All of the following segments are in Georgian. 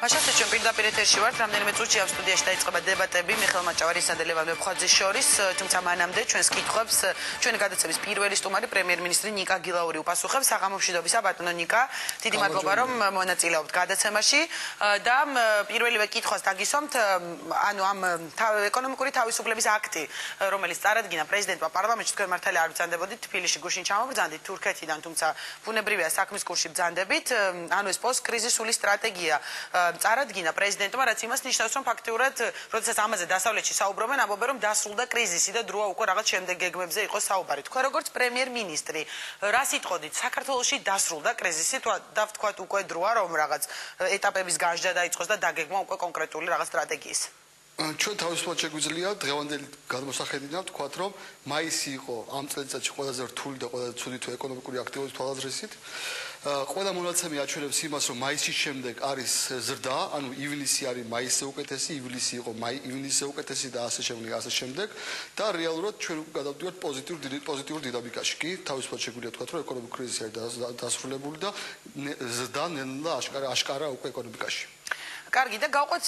მაშასე ჩვენ პირდაპირ ეთერში ვართ, რამდენიმე წუთში ამ სტუდიაში დაიწყება დებატები მიხეილ მაჭავარისა და ლევან მებხვაძის შორის, თუმცა მანამდე ჩვენს კითხვებს ჩვენი გადაცემის პირველი სტუმარი პრემიერ-მინისტრი ნიკა გილაური უპასუხებს. საღამომშვიდობისა ბატონო ნიკა, დიდი მადლობა რომ მონაწილეობთ გადაცემაში და პირველივე კითხვას დაგისვამთ, ანუ ამ ეკონომიკური თავისუფლების აქტი, რომელიც წარადგინა პრეზიდენტმა პარლამენტში, თქვენ მართალი არ ბრძანდებოდით, თბილისში გუშინ ჩამობრძანდით თურქეთიდან, თუმცა ბუნებრივია საქმის კურსში ბრძანდებით, ანუ ეს პოსტკრიზისული სტრატეგია წარადგინა პრეზიდენტმა, რაც იმას ნიშნავს, რომ ფაქტიურად, როდესაც ამაზე დასავლეთში საუბრობენ, ამბობენ, რომ დასრულდა კრიზისი და დროა უკვე რაღაც შემდეგ გეგმებზე იყოს საუბარი. თქვენ როგორც პრემიერ-მინისტრი, რა სიტყოდით, საქართველოში დასრულდა კრიზისი, თუ დავთქვათ უკვე დროა, რომ რაღაც ეტაპების განжდა დაიწყოს და დაგეგმა უკვე კონკრეტული რაღაც სტრატეგიის. ჩვენ თავისუფლად შეგვიძლია დღევანდელი გადმოსახედიდან ვთქვათ, რომ მაისი იყო ამ წელიწადში ყველაზე რთული და ყველაზე ცუდი თუ ეკონომიკური აქტივობის თვალსაზრისით. ყველა მონაცემი აჩვენებს იმას, რომ მაისის შემდეგ არის ზრდა, ანუ ივნისი არის მაისზე უკეთესი, ივლისი იყო ივნისზე უკეთესი და ასე შემდეგ და რეალურად ჩვენ გადავდივართ პოზიტიურ დინამიკაში. კი, თავისუფლად შეგვიძლია ვთქვათ, რომ ეკონომიკური კრიზისი არის დასრულებული და ზრდა ნელა აშკარა უკვე ეკონომიკაში. კარგი და გავყვეთ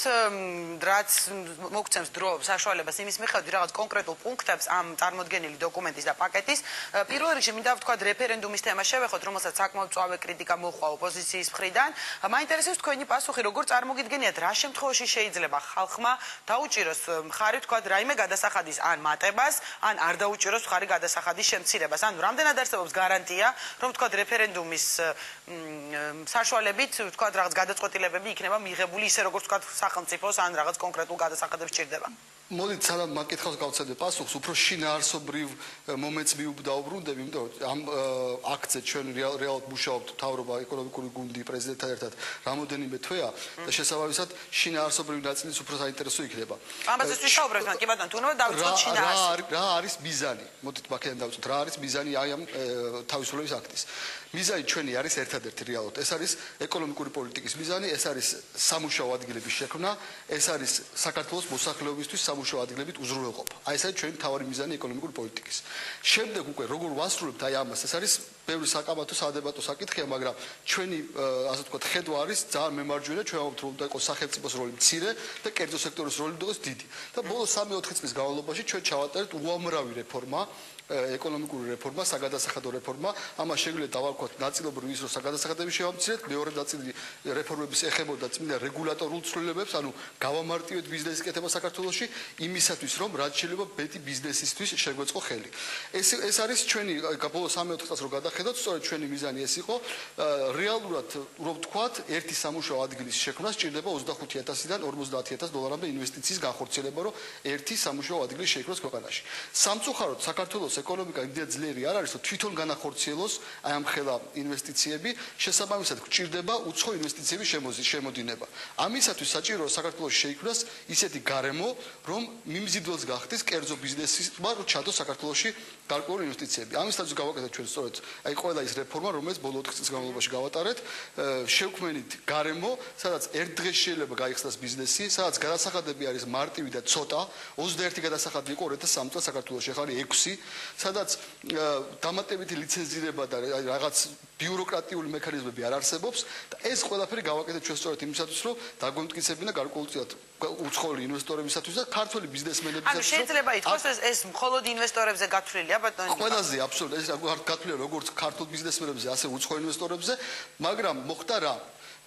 რაც მოგცემს დრო საშუალებას იმის მიხედვით რაღაც კონკრეტულ პუნქტებს ამ წარმოდგენილი დოკუმენტის და პაკეტის. პირველ რიგში მინდა ვთქვათ რეფერენდუმის თემა შევეხოთ, რომელსაც საკმაოდ მწვავე კრიტიკა მოჰყვა ოპოზიციის მხრიდან. მაინტერესებს თქვენი პასუხი, როგორ წარმოგიდგენიათ, რა შემთხვევაში შეიძლება ხალხმა დაუჭიროს მხარი ვთქვათ რაიმე გადასახადის ან მატებას, ან არ დაუჭიროს მხარი გადასახადის შემცირებას. ანუ რამდენად არსებობს გარანტია, რომ ვთქვათ რეფერენდუმის საშუალებით ვთქვათ რაღაც გადაწყვეტილებები იქნება მიღებული ისე როგორც ვთქვათ სახელმწიფოს ან რაღაც კონკრეტულ გადასახადებს ჭირდება. მოდით სანამ მაკითხავს გავცადე პასუხს, უფრო შინაარსობრივ მომენტს დავუბრუნდები, იმიტომ რომ ამ აქტზე ჩვენ რეალურად მუშაობთ მთავრობა, ეკონომიკური გუნდი პრეზიდენტთან ერთად რამოდენიმე თვეა და შესაბამისად შინაარსობრივი ნაწილის უფრო საინტერესო იქნება. ამაზე ვისაუბრებთ, კი ბატონო, თუ უნდა დავიწყოთ შინაარსი. რა არის მიზანი? მოდით მაქედან დავიწყოთ, რა არის მიზანი აი ამ თავისუფლების აქტის. მიზანი ჩვენი არის ერთადერთი რეალურად. ეს არის ეკონომიკური პოლიტიკის მიზანი, ეს არის სამუშაო ადგილების შექმნა, ეს არის საქართველოს მოსახლეობისთვის სამუშაო ადგილებით უზრუნველყოფა. აი ეს არის ჩვენი მთავარი მიზანი ეკონომიკური პოლიტიკის. შემდეგ უკვე როგორ ვასრულებთ აი ამას, ეს არის ბევრი საკამათო სადებატო საკითხია, მაგრამ ჩვენი ასე ვთქვათ ხედვა არის ძალიან მემარჯვენე, ჩვენ ვამბობთ რომ უნდა იყოს სახელმწიფოს როლი მცირე და კერძო სექტორის როლი იყოს დიდი. და ბოლოს 3-4 წლის განმავლობაში ჩვენ ჩავატარეთ უამრავი რეფორმა, ეკონომიკური რეფორმა, საგადასახადო რეფორმა. ამას შეგვიძლია დავარქვათ ნაწილობრივ ის, რომ საგადასახადები შევამცირეთ, მეორე ნაწილი რეფორმების ეხებოდა წმინდა რეგულატორულ ცვლილებებს, ანუ გავამარტივეთ ბიზნესის კეთება საქართველოში, იმისათვის, რომ რაც შეიძლება მეტი ბიზნესისთვის შეგვეწყო ხელი. ეს არის ჩვენი ბოლოს 3-4 წელს რო გადახედოთ, სწორედ ჩვენი მიზანი ეს იყო, რეალურად რო ვთქვათ, ერთი სამუშაო ადგილის შექმნა სჭირდება 25,000-დან 50,000 დოლარამდე ინვესტიციის განხორციელება, რომ ერთი სამუშაო ადგილი შეიქმნას ქვეყანაში. სამწუხაროდ საქართველოს ეკონომიკა იმდენად ძლიერი არ არის, რომ თვითონ განახორციელოს აი ამ ხელა ინვესტიციები, შესაბამისად გჭირდება უცხო ინვესტიციების შემოდინება. ამისათვის საჭიროა საქართველოს შეიქმნას ისეთი გარემო, რომ მიმზიდველს გახდეს კერძო ბიზნესმა, რომ ჩადოს საქართველოში გარკვეული ინვესტიციები. ამისათვის გავაკეთეთ ჩვენ სწორედ აი ყველა ის რეფორმა, რომელიც ბოლო 4 წლის განმავლობაში გავატარეთ, შევქმნით გარემო, სადაც ერთ დღეს შეიძლება გაიხსნას ბიზნესი, სადაც გადასახადები არის მარტივი და ცოტა, 21 გადასახადი იყო 2003 წელს საქართველოში, ახლა არის 6, სადაც დამატებითი ლიცენზირება და რაღაც ბიუროკრატიული მექანიზმები არ არსებობს და ეს ყველაფერი გავაკეთეთ ჩვენ სწორედ იმისათვის, რომ დაგვემტკიცებინა გარკვეულწილად უცხოელი ინვესტორებისათვის და ქართველი ბიზნესმენებისათვის. ანუ შეიძლება ითქვას ეს მხოლოდ ინვესტორებზე გათვლილია ბატონო? ყველაზე აბსოლუტურად ეს გათვლილია როგორც ქართულ ბიზნესმენებზე, ასე უცხო ინვესტორებზე, მაგრამ მოხდა რა?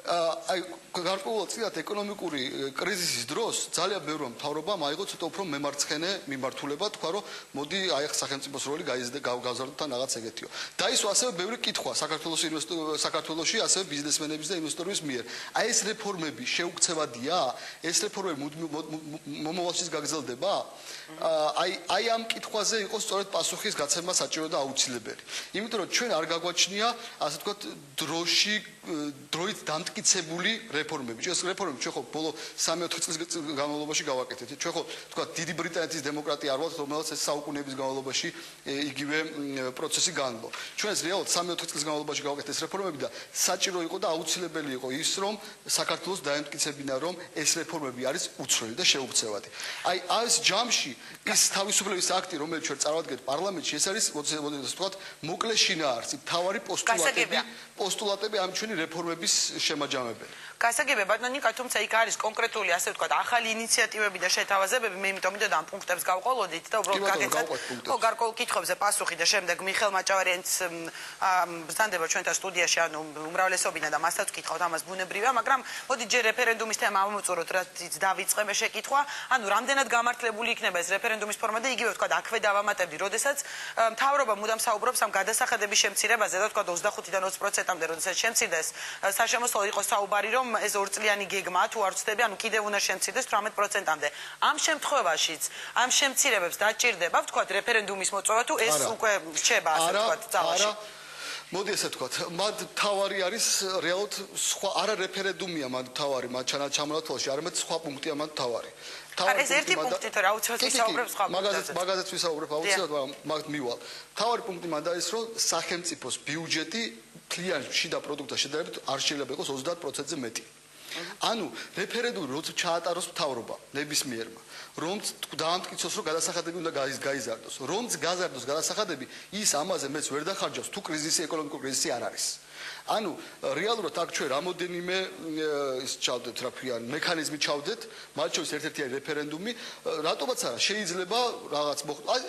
აი გარკვეულწილად ეკონომიკური კრიზისის დროს ძალიან ბევრი მთავრობამ აიღო ცოტა უფრო მემარცხენე მიმართულება, თქვა რომ მოდი აი სახელმწიფოს როლი გავზარდოთ ან რაღაც ეგეთიო. დაისვა ასევე ბევრი კითხვა საქართველოში ასევე ბიზნესმენების და ინვესტორების მიერ. აი ეს რეფორმები შეუქცევადია? ეს რეფორმები მომავალშიც გაგრძელდება? აი ამ კითხვაზე იყო სწორედ პასუხის გაცემა საჭირო და აუცილებელი. იმიტომ რომ ჩვენ არ გაგვაჩნია, ასე ვთქვათ, დროით დამტკიცებული რეფორმები. ეს რეფორმები ჩვენ ხო ბოლო 3-4 წლის განმავლობაში გავაკეთეთ. ჩვენ ხო ვთქვათ, დიდი ბრიტანეთის დემოკრატია არ ვართ, რომელსაც ეს საუკუნეების განმავლობაში იგივე პროცესი განვლო. ჩვენ ეს რეალურად 3-4 წლის განმავლობაში გავაკეთეთ ეს რეფორმები და საჭირო იყო და აუცილებელი იყო ის, რომ საქართველოს დაემტკიცებინა, რომ ეს რეფორმები არის უცვლელი და შეუქცევადი. აი ეს ჯამში ის თავისუფლების აქტი, რომელიც ჩვენ წარვადგენთ პარლამენტში, ეს არის, მოდი ვთქვათ, მოკლე შინაარსი, მთავარი პოსტულატები ამ ჩვენი რეფორმების შემაჯამებელი. გასაგებია ბატონო ნიკა, თუმცა იქ არის კონკრეტული, ასე ვთქვათ, ახალი ინიციატივები და შეთავაზებები, მე იმიტომ მინდოდა ამ პუნქტებს გავყოლოდით და უბრალოდ გაგეცათ გარკვეულ კითხვებზე პასუხი და შემდეგ მიხელ მაჭავარიანის ბრძანდება ჩვენთან სტუდიაში, ანუ უმრავლესობიდან და მასაც ვკითხავთ ამას ბუნებრივია, მაგრამ მოდი ჯერ რეფერენდუმის თემა ამოვწუროთ, რაც დავიწყე მე შეკითხვა, ანუ რამდენად გამართლებული იქნება ეს რეფერენდუმის ფორმა და იგივე ვთქვათ, აქვე დავამატებდი, როდესაც მთავრობა მუდამ საუბრობს ამ გადასახადების შემცირებაზე, და ვთქვათ 25-დან 20%-მდე, როდესაც შემცირდეს, საშემოსავლო იყო საუბარი, რომ ეს ორწლიანი გეგმა თუ არ ვწდები, ანუ კიდევ უნდა შემცირდეს 18%-მდე. ამ შემთხვევაშიც ამ შემცირებებს დაჭირდება, ვთქვათ, რეფერენდუმის მოწვევა თუ ეს უკვე რჩება, ასე ვთქვათ, ძალაში. მოდი ესე ვთქვათ, მათ თავარი არის რეალურად სხვა არა რეფერენდუმია მათ თავარი, მათ ჩამონათვალში, არამედ სხვა პუნქტია მათ თავარი. ეს ერთი პუნქტი თორე აუცილებლად ვისაუბრებ სხვა პუნქტებზე. მაგაზეც ვისაუბრებ აუცილებლად, მაგრამ მივალ. თავარი პუნქტი მანდ არის, რომ სახელმწიფოს ბიუჯეტი მთლიან შიდა პროდუქტთან შედარებით არ შეიძლება იყოს 30%-ზე მეტი. ანუ რეფერენდუმი როცა ჩაატაროს მთავრობა ნებისმიერმა, რომ დაამტკიცოს, რომ გადასახადები უნდა გაიზარდოს, რომც გაზარდოს გადასახადები, ის ამაზე მეც ვერ დახარჯავს, თუ კრიზისი, ეკონომიკური კრიზისი არ არის. ანუ რეალურად აქ ჩვენ რამოდენიმე ის ჩავდეთ, რა ქვია, მექანიზმი ჩავდეთ, მათ შორის ერთ-ერთი არის რეფერენდუმი, რატომაც არა შეიძლება რაღაც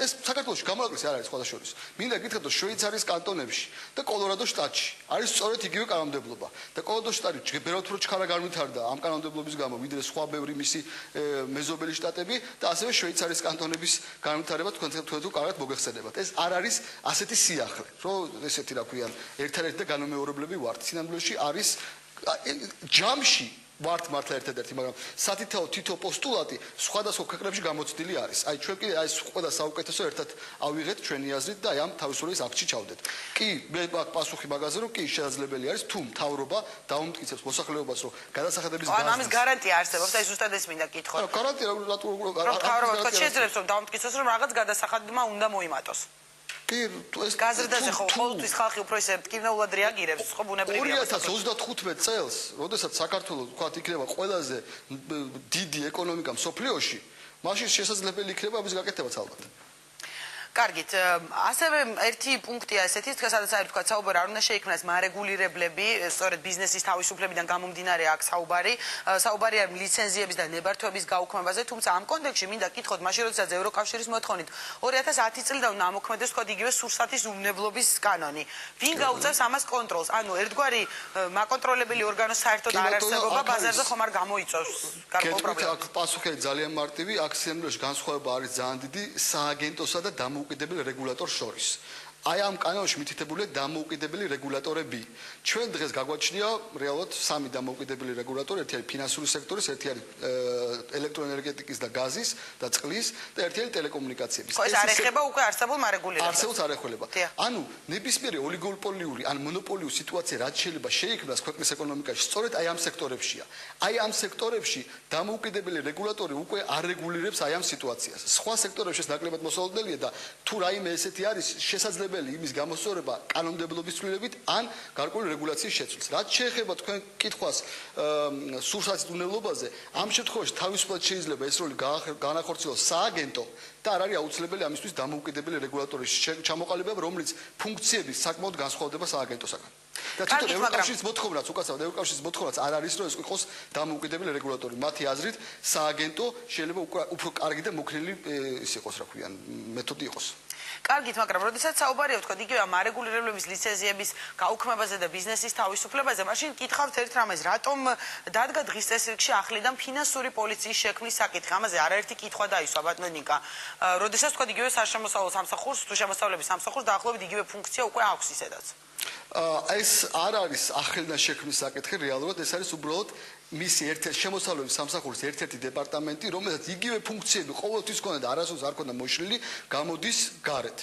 ეს საქართველოში გამონაკლისი არ არის სხვა შორის. მინდა გითხრათ, რომ შვეიცარიის კანტონებში და კოლორადოს შტატში არის სწორედ იგივე კანონმდებლობა. და კოლორადოს შტატი ბევრად უფრო ჩქარა განვითარდა ამ კანონმდებლობის გამო, ვიდრე სხვა ბევრი მისი მეზობელი შტატები და ასევე შვეიცარიის კანტონების განვითარება თქვენ თუ კარგად მოგეხსენებათ. ეს არ არის ასეთი სიახლე, რომ ესეთი რა ქვია, ერთადერთი და განუმეორებლები ვართ. სინამდვილეში არის ჯამში ვართ მართლა ერთადერთი, მაგრამ სათითაო თითო პოსტულატი სხვადასხვა ქვეყნებში გამოცდილი არის. აი ჩვენ კიდე აი ყველა საუკეთესო ერთად ავიღეთ ჩვენი აზრით და აი ამ თავისუფლების აქტში ჩავდეთ. კი, მე პასუხი მაგაზე, რომ კი შესაძლებელი არის, თუ მთავრობა დაუმტკიცებს მოსახლეობას, რომ გადასახადების ანუ ამის გარანტია არსებობს და ის ზუსტად ეს მინდა კითხო. გარანტია რომ მთავრობა თქვა შეძლებს რომ დაუმტკიცოს, რომ რაღაც გადასახადმა უნდა მოიმატოს. კი, ეს გაზრდაზე ხო ყოველთვის ხალხი უფრო ისე მტკივნეულად რეაგირებს, ხო ბუნებრივია. 2035 წელს, როდესაც საქართველოს თქვა იქნება ყველაზე დიდი ეკონომიკა მსოფლიოში, მაშინ შესაძლებელი იქნება ამის გაკეთებაც ალბათ. კარგით, ასევე ერთი პუნქტია ესეთი, სადაც არის თქვა საუბარი, არ უნდა შეიქმნას მარეგულირებლები, სწორედ ბიზნესის თავისუფლებიდან გამომდინარე აქ საუბარია ლიცენზიების და ნებართვების გაუქმებაზე, თუმცა ამ კონტექსტში მინდა კითხოთ, მაშინ როდესაც ევროკავშირის მოთხოვნით 2010 წლიდან უნდა ამოქმედდეს თქვა იგივე სურსათის უმნებლობის კანონი. ვინ გაუწევს ამას კონტროლს? ანუ ერთგვარი მაკონტროლებელი ორგანო საერთოდ არ არსებობა ბაზარზე ხომ არ გამოიწვევს გარკვეულ პრობლემას. პასუხი ძალიან მარტივი, აქ სინამდვილეში განსხვავება არის ძალიან დიდი სააგენტოსა და დამოუკიდებელ რეგულატორს შორის. აი ამ კანონში მითითებულია დამოუკიდებელი რეგულატორები. ჩვენ დღეს გაგვაჩნია რეალურად სამი დამოუკიდებელი რეგულატორი, ერთი არის ფინანსური სექტორის, ერთი არის ელექტროენერგეტიკის და გაზის და წყლის და ერთი არის ტელეკომუნიკაციების. ეს არ ეხება უკვე არსებულ მარეგულირებელს. არსებულს არ ეხება. ანუ ნებისმიერი ოლიგოპოლიური ან მონოპოლიური სიტუაცია რაც შეიძლება შეიქმნას ქვეყნის ეკონომიკაში, სწორედ აი ამ სექტორებშია. აი ამ სექტორებში დამოუკიდებელი რეგულატორი უკვე არ რეგულირებს აი ამ სიტუაციას. სხვა სექტორებში ეს ნაკლებად მოსალოდნელია და თუ რაიმე ესეთი არის შესაძლებელი იმის გამოსწორება კანონმდებლობის ცვლილებით ან გარკვეული რეგულაციის შეცვლით. რაც შეეხება თქვენ კითხვას სურსათის უნებლობაზე, ამ შემთხვევაში თავისუფლად შეიძლება ეს როლი განახორციელოს სააგენტო და არ არის აუცილებელი ამისთვის დამოუკიდებელი რეგულატორის ჩამოყალიბება, რომლის ფუნქციები საკმაოდ განსხვავდება სააგენტოსაგან. და თვითონ ევროკავშირის მოთხოვნაც, უკაცრავად ევროკავშირის მოთხოვნაც არ არის, რომ ეს იყოს დამოუკიდებელი რეგულატორი. მათი აზრით, სააგენტო შეიძლება უფრო კარგი და მოქნილი ის იყოს, რა ქვია, მეთოდი იყოს. კარგით, მაგრამ როდესაც საუბარია ვთქვა იგივე ამ მარეგულირებლების ლიცენზიების გაუქმებაზე და ბიზნესის თავისუფლებაზე, მაშინ კითხავთ ერთ რამეს, რატომ დადგა დღის წესრიგში ახლიდან ფინანსური პოლიციის შექმნის საკითხი? ამაზე არაერთი კითხვა დაისვა ბატონო ნიკა. როდესაც ვთქვა იგივე საშემოსავლო სამსახურს, თუ შემოსავლების სამსახურს დაახლოებით იგივე ფუნქცია უკვე აქვს ისედაც. ეს არ არის ახლიდან შექმნის საკითხი, რეალურად ეს არის უბრალოდ მისი შემოსავლების სამსახურის ერთ-ერთი დეპარტამენტი, რომელსაც იგივე ფუნქციები ყოველთვის ჰქონდა და არასოდეს არ ჰქონდა მოშლილი, გამოდის გარეთ.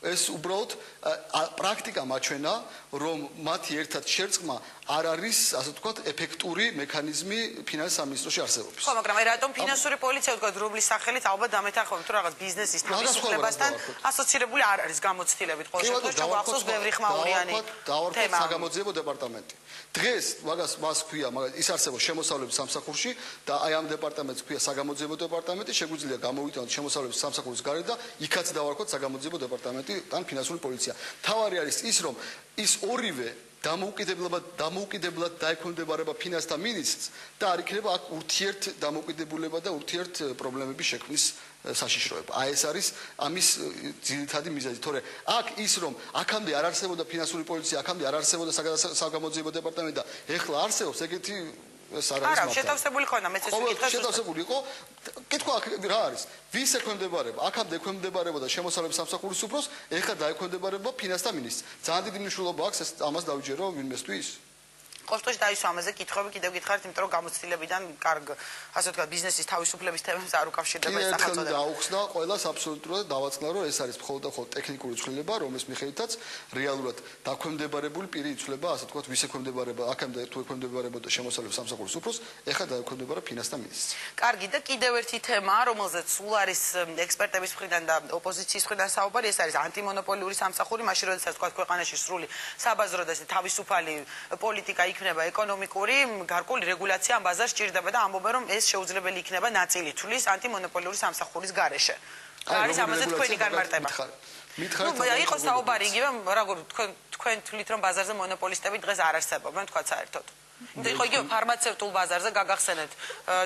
ეს უბრალოდ პრაქტიკა მაჩვენა, რომ მათი ერთად შერწყმა არ არის, ასე ვთქვათ, ეფექტური მექანიზმი ფინანსის სამინისტროში არსებობს. ხო, მაგრამ რატომ ფინანსური პოლიცია ვთქვათ რუბლის სახელით ალბათ დამეთანხმებით, თუ რაღაც ბიზნესის თავისუფლებასთან ასოცირებული არ არის გამოცდილებით ყოველ შემთხვევაში, გვახსოვს ბევრი ხმაურიანი თემა. საგამოძიებო დეპარტამენტი. დღეს მას ქვია, ის არსებობს შემოსავლების სამსახურში და აი ამ დეპარტამენტს ქვია საგამოძიებო დეპარტამენტი, შეგვიძლია გამოვიტანოთ შემოსავლების სამსახურის გარეთ და იქაც დავარქვათ საგამოძიებო დეპარტამენტი ან ფინანსური პოლიცია. თავარი არის ის, რომ ის ორივე დამოუკიდებლად დაექვემდებარება ფინანსთა მინისტრს და არ იქნება აქ ურთიერთ დამოუკიდებულება და ურთიერთ პრობლემების შექმნის საშიშროება. აი ეს არის ამის ძირითადი მიზეზი, თორე აქ ის რომ აქამდე არ არსებობდა ფინანსური პოლიცია, აქამდე არ არსებობდა საგამოძიებო დეპარტამენტი და ეხლა არსებობს ეგეთი არა, შეთავსებული ხონდა, მეც ეს ვიკითხე. შეთავსებული იყო. კითხვა რა არის? ვის ექვემდებარება? აქამდე ექვემდებარებოდა შემოსავლების სამსახურის უფროს, ეხლა დაექვემდებარება ფინანსთა მინისტრს. ძალიან დიდი მნიშვნელობა აქვს ეს ამას დავიჯერო ვინმესთვის. ყოველთვის დაისვა ამაზე კითხვები კიდევ გითხარით, იმიტომ რომ გამოცდილებიდან კარგ, ასე ვთქვათ, ბიზნესის თავისუფლების თემებს არ უკავშირდება ეს სახელწოდება. კიდევ დაუხსნა ყველას აბსოლუტურად დავაწყნა, რომ ეს არის მხოლოდ და მხოლოდ ტექნიკური ცვლილება, რომლის მიხედვითაც რეალურად დაქვემდებარებული პირი იცვლება, ასე ვთქვათ, ვის ექვემდებარება, აქამდე თუ ექვემდებარებოდა შემოსავლების სამსახურის უფროს, ეხლა დაექვემდებარა ფინანსთა მინისტრს. კარგი და კიდევ ერთი თემა, რომელზეც სულ არის ექსპერტების მხრიდან და ოპოზიციის მხრიდან საუბარი, ეს არის ანტიმონოპოლიური სამსახური, მაშინ როდესაც ვთქვათ, ქვეყანაში სრული საბაზრო და თავისუფალი პოლიტიკა იქნება ეკონომიკური, გარკვეული რეგულაცია ამ ბაზარს სჭირდება და ამბობენ, რომ ეს შეუძლებელი იქნება ნაწილი თulis ანტიმონოპოლიური სამსახურის გარეშე. არის ამაზე თქვენი განმარტება. იყო საუბარი იგივე, როგორ თქვენ თვლით, რომ ბაზარზე მონოპოლისტები დღეს არ არსებობენ, თქვა საერთოდ. იყო იგივე ფარმაცევტულ ბაზარზე გაგახსენეთ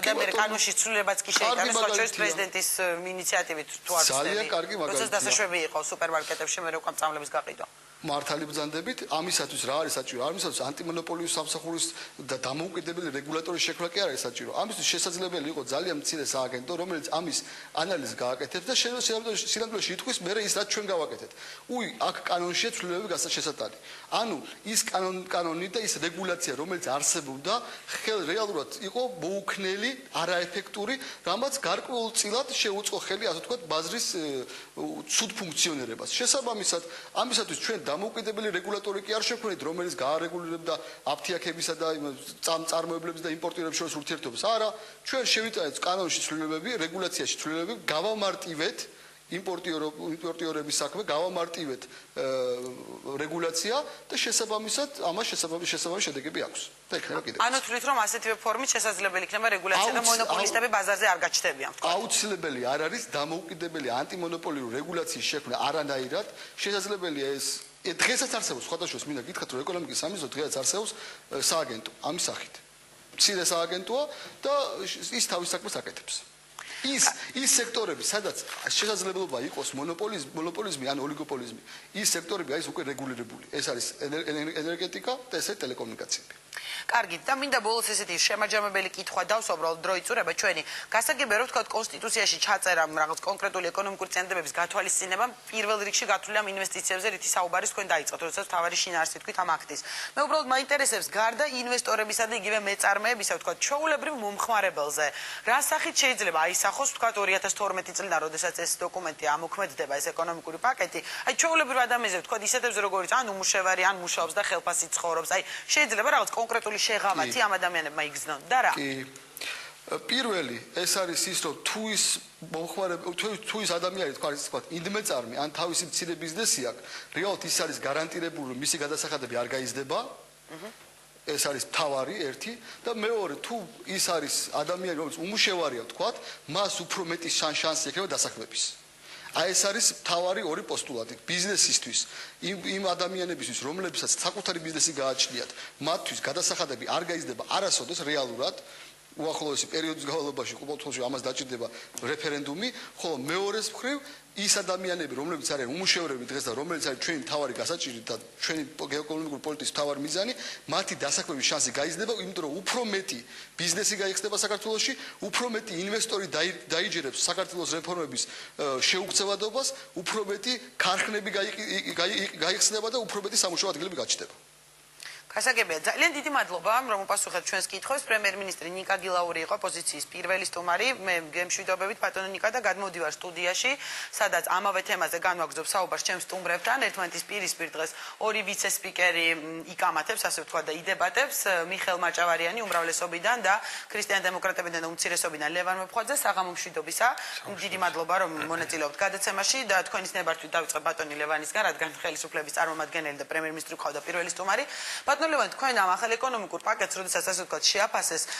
და მე კანონში ცვლილებაც კი შეიტანეს, ხოჭოს პრეზიდენტის ინიციატივით თუ არ ვცდები. ძალიან კარგი მაგალითია. როცა დასაშვები იყო სუპერმარკეტებში მე როკვამ წამლების გაყიდვა. მართალი ბრძანდებით, ამისათვის რა არის საჭირო? ამისათვის ანტიმონოპოლიური სამსახურის და დამოუკიდებელი რეგულატორის შექმნა კი არის საჭირო. ამისთვის შესაძლებელი იყო ძალიან მცირე სააგენტო, რომელიც ამის ანალიზს გააკეთებს და სინამდვილეში ითქვის მე ის რაც ჩვენ გავაკეთეთ. აქ კანონშია ცვლილებები გასაშესატარი. ანუ ის კანონი და ის რეგულაცია, რომელიც არსებობდა, რეალურად იყო მოუქნელი, არაეფექტური, რამაც გარკვეულწილად შეუწყო ხელი, ასე ვთქვათ, ბაზრის ცუდ ფუნქციონირებას. შესაბამისად, ამისათვის ჩვენ დამოუკიდებელი რეგულატორი კი არ შექმნით, რომელიც გაარეგულირებდა აფთიაქებისა და წარმოებლების და იმპორტირების შორის ურთიერთობას. არა, ჩვენ შევიტანეთ კანონში ცვლილებები, რეგულაციაში ცვლილებები, გავამარტივეთ იმპორტიორების საქმე, გავამარტივეთ რეგულაცია და შესაბამისად ამას შესაბამისი შედეგები აქვს. და იქნება კიდევ. ანუ თვლით, რომ ასეთივე ფორმით შესაძლებელი იქნება რეგულაცია და მონოპოლისტები ბაზარზე არ გაჩნდებიან, თქვა. აუცილებელი არ არის დამოუკიდებელი ანტიმონოპოლიური რეგულაციის შექმნა არანაირად. შესაძლებელია ეს დღესაც არსებობს, სხვადასხვა მინდა გითხრათ, რომ ეკონომიკის სამინისტრო დღესაც არსებობს სააგენტო ამის სახით. მცირე სააგენტოა და ის თავის საქმეს აკეთებს. ის სექტორები, სადაც შესაძლებლობა იყოს მონოპოლიზმი ან ოლიგოპოლიზმი, ის სექტორები არის უკვე რეგულირებული. ეს არის ენერგეტიკა და ესე ტელეკომუნიკაციები. კარგი, და მინდა ბოლოს ესეთი შემაჯამებელი კითხვა დავსვაბრალო დრო იწურება ჩვენი. გასაგებია რომ თქვათ კონსტიტუციაში ჩაწერა რაღაც კონკრეტული ეკონომიკური წინადადების გათვალისწინება, პირველ რიგში გათვლილი ამ ინვესტიციებზე რითი საუბარის თქვენ დაიწყოთ, როდესაც თავარი შინაარსი თქვით ამ აქტის. მე უბრალოდ მაინტერესებს გარდა ინვესტორებისა და იგივე მეწარმეებისა, ვთქვათ, ჩვეულებრივ მომხმარებელზე, რა სახით შეიძლება აისახოს, ვთქვათ, 2012 წლიდან, როდესაც ეს დოკუმენტი ამოქმედდება, ეს ეკონომიკური პაკეტი, აი ჩვეულებრივ ადამიანებზე, ვთქვათ, ისეთებზე როგორიც ან უმუშევარი, ან მუშაობს და ხელფასით ცხოვრობს, აი შეიძლება რაღაც კონკრეტული შეღავათი ამ ადამიანებმა იგრძნონ და რა? კი. პირველი ეს არის ის, რომ თუ ის ადამიანი თქვა ინდმეწარმე ან თავისი მცირე ბიზნესი აქვს, რეალურად ის არის გარანტირებული, რომ მისი გადასახადები არ გაიზრდება. ეს არის მთავარი ერთი და მეორე, თუ ის არის ადამიანი, რომელიც უმუშევარია, თქვა, მას უფრო მეტი შანსი ექნება დასაქმების. აი ეს არის მთავარი ორი პოსტულატი ბიზნესისთვის, იმ ადამიანებისთვის, რომლებსაც საკუთარი ბიზნესი გააჩნიათ, მათთვის გადასახადები არ გაიზრდება არასოდეს რეალურად. უახლოესი პერიოდის განმავლობაში ყოველთვის ამას დაჭირდება რეფერენდუმი, ხოლო მეორეს მხრივ ის ადამიანები, რომლებიც არიან უმუშევრები დღეს და რომელიც არის ჩვენი მთავარი გასაჭირი და ჩვენი გეოეკონომიკური პოლიტიკის მთავარი მიზანი, მათი დასაქმების შანსი გაიზრდება, იმიტომ რომ უფრო მეტი ბიზნესი გაიხსნება საქართველოში, უფრო მეტი ინვესტორი დაიჯერებს საქართველოს რეფორმების შეუქცევადობას, უფრო მეტი ქარხნები გაიხსნება და უფრო მეტი სამუშაო ადგილები გაჩნდება. გასაგებია, ძალიან დიდი მადლობა, რომ უპასუხეთ ჩვენს კითხვებს. პრემიერ-მინისტრი ნიკა გილაური იყო ოპოზიციის პირველი სტუმარი. მე გემშვიდობებით ბატონო ნიკა და გადმოვდივარ სტუდიაში, სადაც ამავე თემაზე განვაგრძობ საუბარს ჩემს სტუმრებთან. ერთმანეთის პირისპირ დღეს ორი ვიცე-სპიკერი იკამათებს, ასე ვთქვათ და იდებატებს, მიხეილ მაჭავარიანი უმრავლესობიდან და ქრისტიან-დემოკრატებიდან და უმცირესობიდან ლევან მეფხვაძე. საღამო მშვიდობისა. დიდი მადლობა, რომ მონაწილეობთ გადაცემაში და თქვენის ნებართვით დავიწყებ ბატონი ლევანისგან, რადგან ხელისუფლების წარმომადგენელი და პრემიერ-მინისტრი ყავდა პირველი სტუმარი. ბატონო ბატონო ლევან, თქვენ ამ ახალ ეკონომიკურ პაკეტს, როდესაც ასე ვთქვათ,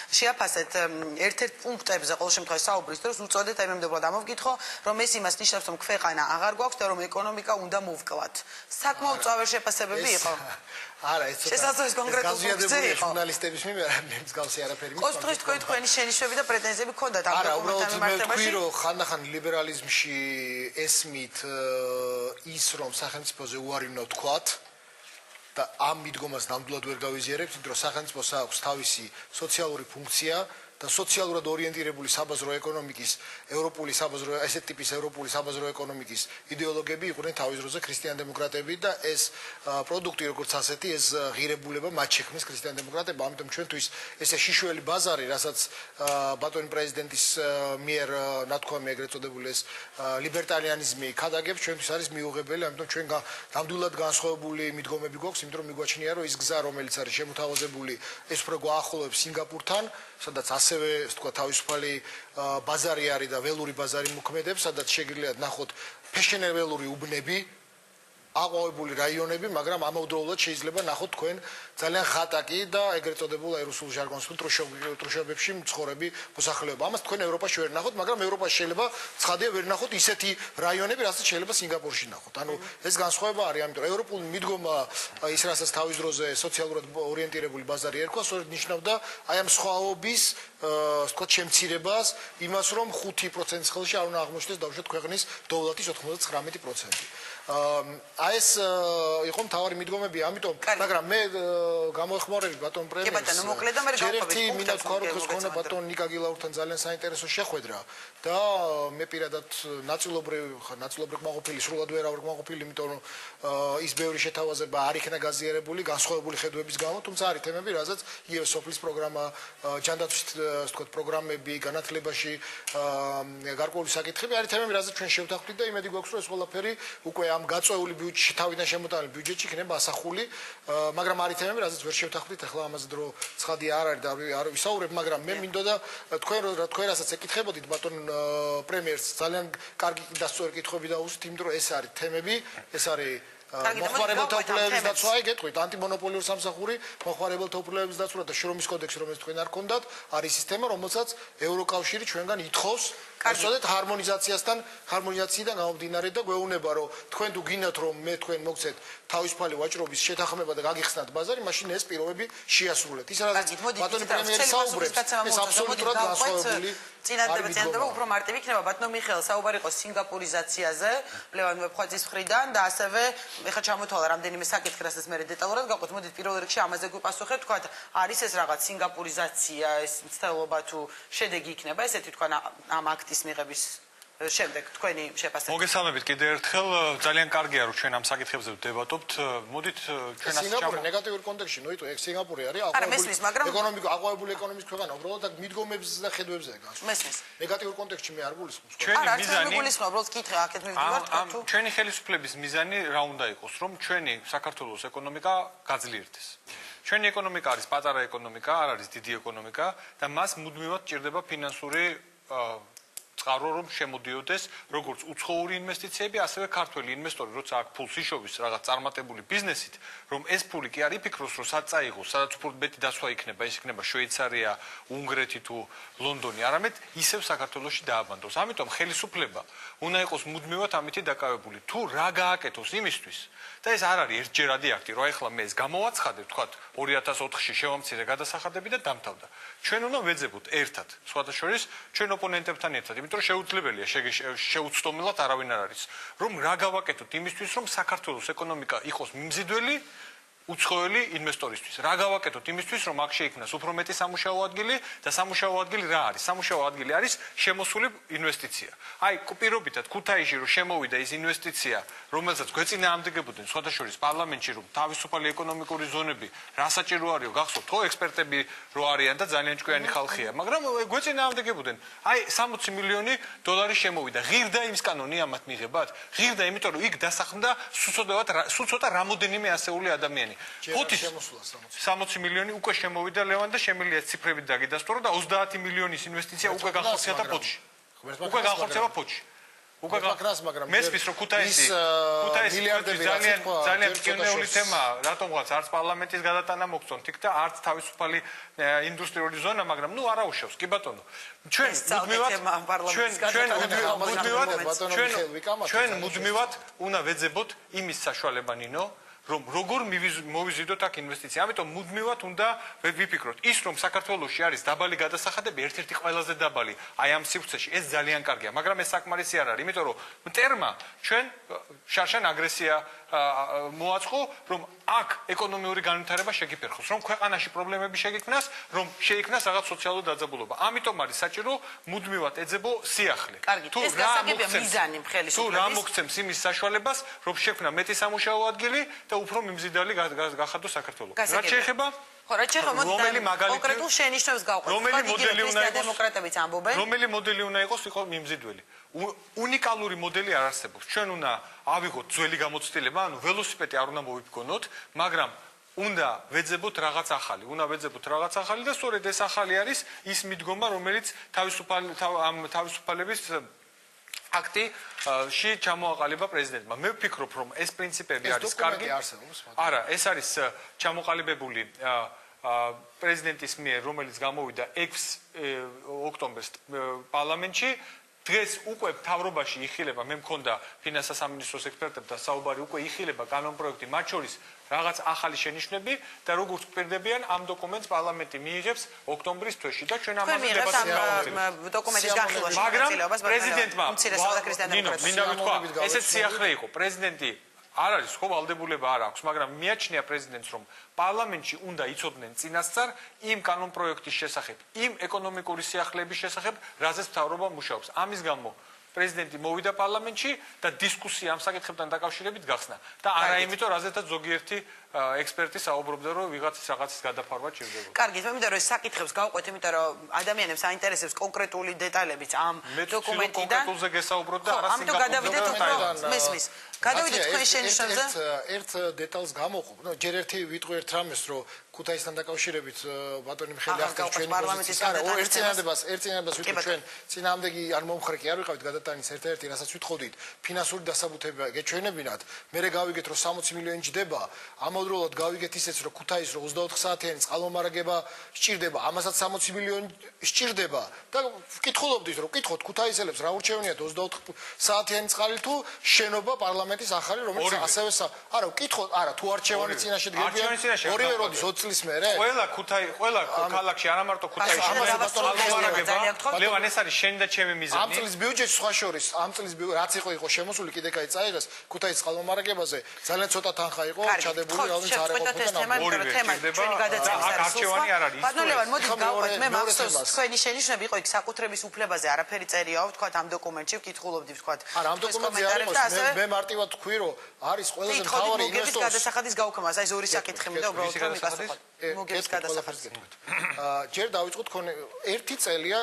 შეაფასეთ ერთ-ერთ პუნქტებზე ყოველ შემთხვევაში საუბრის დროს უწოდეთ, აი მე მგონია დამოვკითხო, რომ ეს იმას ნიშნავს, რომ ქვეყანა აღარ გვაქვს და რომ ეკონომიკა უნდა მოვკლათ. საკმაოდ წვავერ შეფასებები იყო. არა, ეს შესაძლოა კონკრეტულ გაზიადებული ჟურნალისტების მიმართ მე მსგავსი არაფერი მithkom. ყოველ დღეს თქვენი შენიშვნები და პრეტენზიები გქონდათ ამ არა, დოკუმენტთან უბრალოდ მიმართებაში. მე რომ ხანდახან ლიბერალიზმში ესმით ის რომ სახელმწიფოზე უარი უნდა ვთქვათ და ამ მიდგომას ნამდვილად ვერ გავიზიარებთ, იმიტომ რომ სახელმწიფოს აქვს თავისი სოციალური ფუნქცია და სოციალურად ორიენტირებული საბაზრო ეკონომიკის, ევროპული საბაზრო, ესეთ ტიპის ევროპული საბაზრო ეკონომიკის იდეოლოგები იყვნენ თავის დროზე ქრისტიან-დემოკრატები და ეს პროდუქტი როგორც ასეთი, ეს ღირებულება მათ შექმნეს ქრისტიან-დემოკრატებმა, ამიტომ ჩვენთვის ესე შიშველი ბაზარი, რასაც ბატონი პრეზიდენტის მიერ ნათქვამი ეგრეთ წოდებული ეს ლიბერტარიანიზმი ქადაგებს, ჩვენთვის არის მიუღებელი, ამიტომ ჩვენ ნამდვილად განსხვავებული მიდგომები გვაქვს, იმიტომ რომ მიგვაჩნია, რომ ის გზა, რომელიც არის შემოთავაზებული, ეს უფრო გვაახლოვებს სინგაპურთან, სადაც ასევე, თქვა, თავისუფალი ბაზარი არის და ველური ბაზარი მოქმედებს, სადაც შეგიძლიათ ნახოთ ფეშენებელური უბნები, აყვავებული რაიონები, მაგრამ ამავდროულად შეიძლება ნახოთ თქვენ ძალიან ხატაკი და ეგრეთ წოდებულ რუსულ ჟარგონში ტრუშობებში მცხოვრები მოსახლეობა. ამას თქვენ ევროპაში ვერ ნახოთ, მაგრამ ევროპაში შეიძლება ცხადია ვერ ნახოთ ისეთი რაიონები, რასაც შეიძლება სინგაპურში ნახოთ. ანუ ეს განსხვავება არის, ამიტომ ევროპული მიდგომა ის რასაც თავის დროზე სოციალურად ორიენტირებული ბაზარი ერქვა, სწორედ ნიშნავდა აი ამ სხვაობის ვთქვათ შემცირებას, იმას რომ 5%-ის ხელში არ უნდა აღმოჩნდეს დაუშვათ ქვეყნის დოვლათის 99%. აი ეს იყო მთავარი მიდგომები, ამიტომ, მაგრამ მე გამოეხმარები ბატონ პრემიერს. კი ბატონო, მოკლედ და მე ერთი მინდა თქვა, რომ ხონა ბატონ ნიკა გილაურთან ძალიან საინტერესო შეხვედრა და მე პირადად ნაწილობრივ კმაყოფილი, სრულად ვერ ავარ კმაყოფილი, იმიტომ რომ ის ბევრი შეთავაზება არ იქნა გაზიარებული განსხვავებული ხედვების გამო, თუმცა არის თემები, რასაც იგივე სოფლის პროგრამა, ჯანდაცვის ვთქვათ პროგრამები, განათლებაში გარკვეული საკითხები არის თემები, რასაც ჩვენ შევთანხმდით და იმედი გვაქვს, რომ ეს ყველაფერი უკვე ამ გაწეული ბიუჯეტში თავიდან შემოტანილი ბიუჯეტში იქნება ასახული, მაგრამ არის თემები, რასაც ვერ შევთანხმდით, ახლა ამაზე დრო ცხადია არ არის და არ ვისაუბრებ, მაგრამ მე მინდოდა თქვენ რასაც ეკითხებოდით ბატონ პრემიერს ძალიან კარგი და სწორი კითხვები დაუსვით, იმიტომ რომ ეს არის თემები, ეს არის მოხმარებელთა უფლებების დაცვა, გეტყვით, ანტიმონოპოლიური სამსახური, მოხმარებელთა უფლებების დაცვა და შრომის კოდექსი, რომელიც თქვენ არ გქონდათ, არის ის თემა, რომელსაც ევროკავშირი ჩვენგან ითხოვს, ასოდეთ ჰარმონიზაციიდან გამომდინარე და გვეუბნება, რომ თქვენ თუ გინდათ, რომ მე თქვენ მოგცეთ თავისუფალი ვაჭრობის შეთანხმება და გაგიხსნათ ბაზარი, მაშინ ეს პირობები შეასრულეთ. ის რაც ბატონი პრემიერი საუბრებს, ეს აბსოლუტურად განსხვავებული წინადადება უფრო მარტივი იქნება. ბატონო მიხეილ საუბარი იყო სინგაპურიზაციაზე, ლევან ვეფხვაძის მხრიდან და ასევე ეხლა ჩამოთვალა რამდენიმე საკითხი, რასაც მე დეტალურად გავყოთ. მოდით პირველ რიგში ამაზე გვიპასუხეთ, თქვა არის ეს რაღაც სინგაპურიზაცია, ეს მცდელობა თუ შედეგი იქნება, ესეთი თქვა ამ აქტის მიღების შემდეგ თქვენი შეფასება. მოგესალმებით კიდევ ერთხელ, ძალიან კარგია რომ ჩვენ ამ საკითხებზე ვდებატობთ. მოდით ჩვენ ასე სინგაპური ნეგატიურ კონტექსტში, ნუ ეს სინგაპური არის აყვავებული ეკონომიკის ქვეყანა, უბრალოდ აქ მიდგომებს და ხედვებზე განსხვავდება. მესმის. ნეგატიურ კონტექსტში მე არ გულისხმობ. ჩვენი მიზანი უბრალოდ კითხე აქეთ მივიდივართ თუ ჩვენი ხელისუფლების მიზანი რა უნდა იყოს, რომ ჩვენი საქართველოს ეკონომიკა გაძლიერდეს. ჩვენი ეკონომიკა არის პატარა ეკონომიკა, არ არის დიდი ეკონომიკა და მას მუდმივად ჭირდება ფინანსური წყარო რომ შემოდიოდეს როგორც უცხოური ინვესტიციები, ასევე ქართველი ინვესტორი, როცა აქ ფულს იშოვის რაღაც წარმატებული ბიზნესით, რომ ეს ფული კი არ იფიქროს, რომ სადაც აიღოს, სადაც უფრო მეტი დაცვა იქნება, ის იქნება შვეიცარია, უნგრეთი თუ ლონდონი, არამედ ისევ საქართველოში დააბანდოს. ამიტომ ხელისუფლება უნდა იყოს მუდმივად ამითი დაკავებული. თუ რა გააკეთოს იმისთვის და ეს არ არის ერთჯერადი აქტი, რომ ახლა მე ეს გამოვაცხადე, ვთქვათ 2004-ში შევამცირე გადასახადები და დამთავრდა. ჩვენ უნდა ვეძებოთ ერთად, სხვათა შორის ჩვენ ოპონენტებთან ერთად, იმიტომ რომ შეუძლებელია შეუცდომილად არავინ არ არის, რომ რა გავაკეთოთ იმისთვის, რომ საქართველოს ეკონომიკა იყოს მიმზიდველი უცხოელი ინვესტორისთვის. რა გავაკეთოთ იმისთვის, რომ აქ შეიქმნას უფრო მეტი სამუშაო ადგილი და სამუშაო ადგილი რა არის? სამუშაო ადგილი არის შემოსული ინვესტიცია. აი, პირობითად ქუთაისში რომ შემოვიდა ის ინვესტიცია, რომელსაც გვეწინააღმდეგებოდნენ სხვათა შორის პარლამენტში, რომ თავისუფალი ეკონომიკური ზონები რა საჭირო არისო, გახსოვთ, ხო, ექსპერტები რო არიან და ძალიან ჭკვიანი ხალხია, მაგრამ გვეწინააღმდეგებოდნენ. აი, 60 მილიონი დოლარი შემოვიდა. ღირდა იმის კანონი ამათ მიღებათ? ღირდა, იმიტომ რომ იქ დასახლდა სულ ცოტა რამოდენიმე ასეული ადამიანი. 60 მილიონი უკვე შემოვიდა ლევან და შემიძლია ციფრებით დაგიდასტურო და 30 მილიონის ინვესტიცია უკვე განხორციელდა ფოთში. უკვე განხორციელდა ფოთში. მესმის რომ ქუთაისი ძალიან პიონერული თემაა, რატომღაც არც პარლამენტის გადატანა მოგწონთ იქ და არც თავისუფალი ინდუსტრიული ზონა, მაგრამ არა უშავს, კი ბატონო. ჩვენ მუდმივად უნდა ვეძებოთ იმის საშუალება ნინო რომ როგორ მოვიზიდოთ აქ ინვესტიცია. ამიტომ მუდმივად უნდა ვიფიქროთ. ის რომ საქართველოში არის დაბალი გადასახადები, ერთ-ერთი ყველაზე დაბალი, აი ამ სივრცეში, ეს ძალიან კარგია, მაგრამ ეს საკმარისი არ არის, იმიტომ რომ მტერმა ჩვენ შარშან აგრესია მოაწყო, რომ აქ ეკონომიური განვითარება შეგიფერხოს, რომ ქვეყანაში პრობლემები შეგიქმნას, რომ შეიქმნას რაღაც სოციალური დაძაბულობა. ამიტომ არის საჭირო მუდმივად ეძებო სიახლე. თუ რა მოგცემს იმის საშუალებას, რომ შექმნა მეტი სამუშაო ადგილი და უფრო მიმზიდველი გახადოს საქართველო. რაც შეეხება რომელი კონკრეტულ შენიშვნებს გავყვეთ. რომელი მოდელი უნდა იყოს დემოკრატებიც ამბობენ. რომელი მოდელი უნდა იყოს მიმზიდველი. უნიკალური მოდელი არ არსებობს. ჩვენ უნდა ავიღოთ ძველი გამოცდილება, ანუ ველოსიპედი არ უნდა მოვიფგონოთ, მაგრამ უნდა ვეძებოთ რაღაც ახალი. უნდა ვეძებოთ რაღაც ახალი და სწორედ ეს ახალი არის ის მიდგომა, რომელიც თავისუფალების აქტი ჩამოაყალიბა პრეზიდენტმა. მე ვფიქრობ, რომ ეს პრინციპები არის კარგი. არა, ეს არის ჩამოყალიბებული პრეზიდენტის მიერ, რომელიც გამოვიდა 6 ოქტომბერს პარლამენტში. დღეს უკვე მთავრობაში იხილება, მე მქონდა ფინანსთა სამინისტროს ექსპერტებთან საუბარი, უკვე იხილება კანონპროექტი, მათ შორის რაღაც ახალი შენიშვნები და როგორც გვპირდებიან, ამ დოკუმენტს პარლამენტი მიიღებს ოქტომბრის თვეში და ჩვენ ამაზე დებატები გავაგრძელებთ. დოკუმენტის განხილვაში მაგრამ პრეზიდენტმა მინდა ვთქვა, ესეც სიახლე იყო. პრეზიდენტი არ არის ხო ვალდებულება არ აქვს, მაგრამ მიაჩნია პრეზიდენტს, რომ პარლამენტში უნდა იცოდნენ წინასწარ იმ კანონპროექტის შესახებ, იმ ეკონომიკური სიახლეების შესახებ, რაზეც მთავრობა მუშაობს. ამის გამო პრეზიდენტი მოვიდა პარლამენტში და დისკუსია ამ საკითხებთან დაკავშირებით გახსნა და არა იმიტომ, რაზეც ზოგიერთი ექსპერტი საუბრობდა, რომ ვიღაცის რაღაცის გადაფარვა ჭირდება. კარგი, მე მინდა რომ ეს საკითხებს გავყვეთ, იმიტომ რომ ადამიანებს აინტერესებს კონკრეტული დეტალებიც ამ დოკუმენტიდან. კონკრეტულზე გესაუბროთ და არა ამიტომ გადავიდეთ უფრო მესმის. გადავიდეთ თქვენ შენიშვნებზე. ერთ დეტალს გამოვყობ. ნუ ჯერ ერთი ვიტყვი ერთ რამეს, რომ ქუთაისთან დაკავშირებით ბატონი მიხეილი ახდენს ჩვენი პოზიციას. არა, ერთ წინადებას ვიტყვი ჩვენ წინააღმდეგი არ მომხრეკი არ ვიყავით გადატანის ერთ-ერთი, რასაც ვითხოვდით, ფინანსური დასაბუთება გეჩვენებინათ. მერე გავიგეთ, რომ 60 მილიონი ჯდება. ამავდროულად გავიგეთ ისეც, რომ ქუთაის რო 24 საათიანი წყალმომარაგება სჭირდება, ამასაც 60 მილიონი სჭირდება და ვკითხულობდით, რომ ვკითხოთ ქუთაისელებს რა ურჩევნიათ 24 საათიანი წყალი თუ შენობა პარლამენტის ახალი, რომელიც ასევე არა, ვკითხოთ, არა, თუ არჩევანი წინაშე დგებიან, ორივე როდის 20 წლის მერე. ყველა ქალაქში, არა მარტო ქუთაისში, წყალმომარაგება. ლევან, ეს არის შენი და ჩემი მიზანი. ამ წლის ბიუჯეტი სხვა შორის, ამ წლის რაც იყო შემოსული, კიდე კაი წაიღეს ქუთაისის წყალმომარაგებაზე, ძალიან ცოტა თანხა იყო ჩადებული. ბატონო, მოდით გავყვეთ, მე მახსოვს თქვენი შენიშვნები იყო იქ საკუთრების უფლებაზე, არაფერი წერიაო, ვთქვათ ამ დოკუმენტში ვკითხულობდი, ვთქვათ. არა, ამ დოკუმენტზე არ იყო, მე მარტივად თქვი, რომ არის ყველაზე მთავარი ინვესტორი გადასახადის გავქმას, აი ეს ორი საკითხი მინდა უბრალოდ რომ მიკასუხოთ. მოგების გადასახადის. ჯერ დავიწყოთ ერთი წელია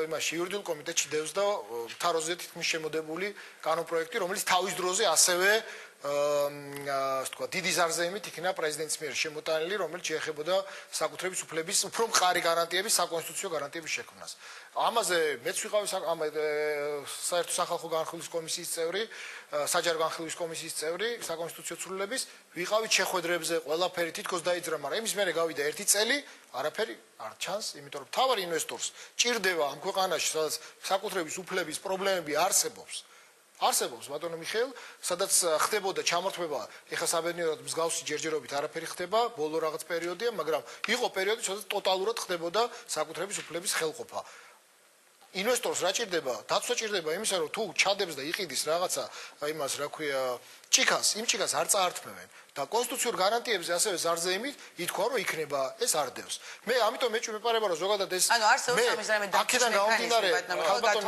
იმაში იურიდიულ კომიტეტში დევს და თაროზე თითქმის შემოდებული კანონპროექტი, რომელიც თავის დროზე ასევე დიდი ზარზეიმით იქნა პრეზიდენტის მიერ შემოტანილი, რომელიც შეეხებოდა საკუთრების უფლების უფრო მყარი გარანტიების, საკონსტიტუციო გარანტიების შექმნას. ამაზე მეც ვიყავი საერთო სახალხო განხილვის კომისიის წევრი, საჯარო განხილვის კომისიის წევრი, საკონსტიტუციო ცვლილების, ვიყავით შეხვედრებზე, ყველაფერი თითქოს დაიძრა, მაგრამ იმის მერე გავიდა ერთი წელი, არაფერი არ ჩანს, იმიტომ რომ მთავარი ინვესტორს ჭირდება ამ ქვეყანაში, სადაც საკუთრების უფლების პრობლემები არსებობს. არსებობს ბატონო მიხეილ, სადაც ხდებოდა ჩამორთმევა, ეხლა საბედნიეროდ მსგავსი ჯერჯერობით არაფერი ხდება, ბოლო რაღაც პერიოდია, მაგრამ იყო პერიოდი, სადაც ტოტალურად ხდებოდა საკუთრების უფლების ხელყოფა. ინვესტორს რა ჭირდება? დაცვა ჭირდება იმისა, რომ თუ ჩადებს და იყიდის რაღაცა, იმას რა ქვია, ჭიქას, იმ ჭიქას არ წაართმევენ და კონსტიტუციურ გარანტიებზე ასევე ზარზეიმით ითქვა, რომ იქნება ეს არ დევს. მე ამიტომ მეპარება, რომ ზოგადად ეს მე აქედან გამომდინარე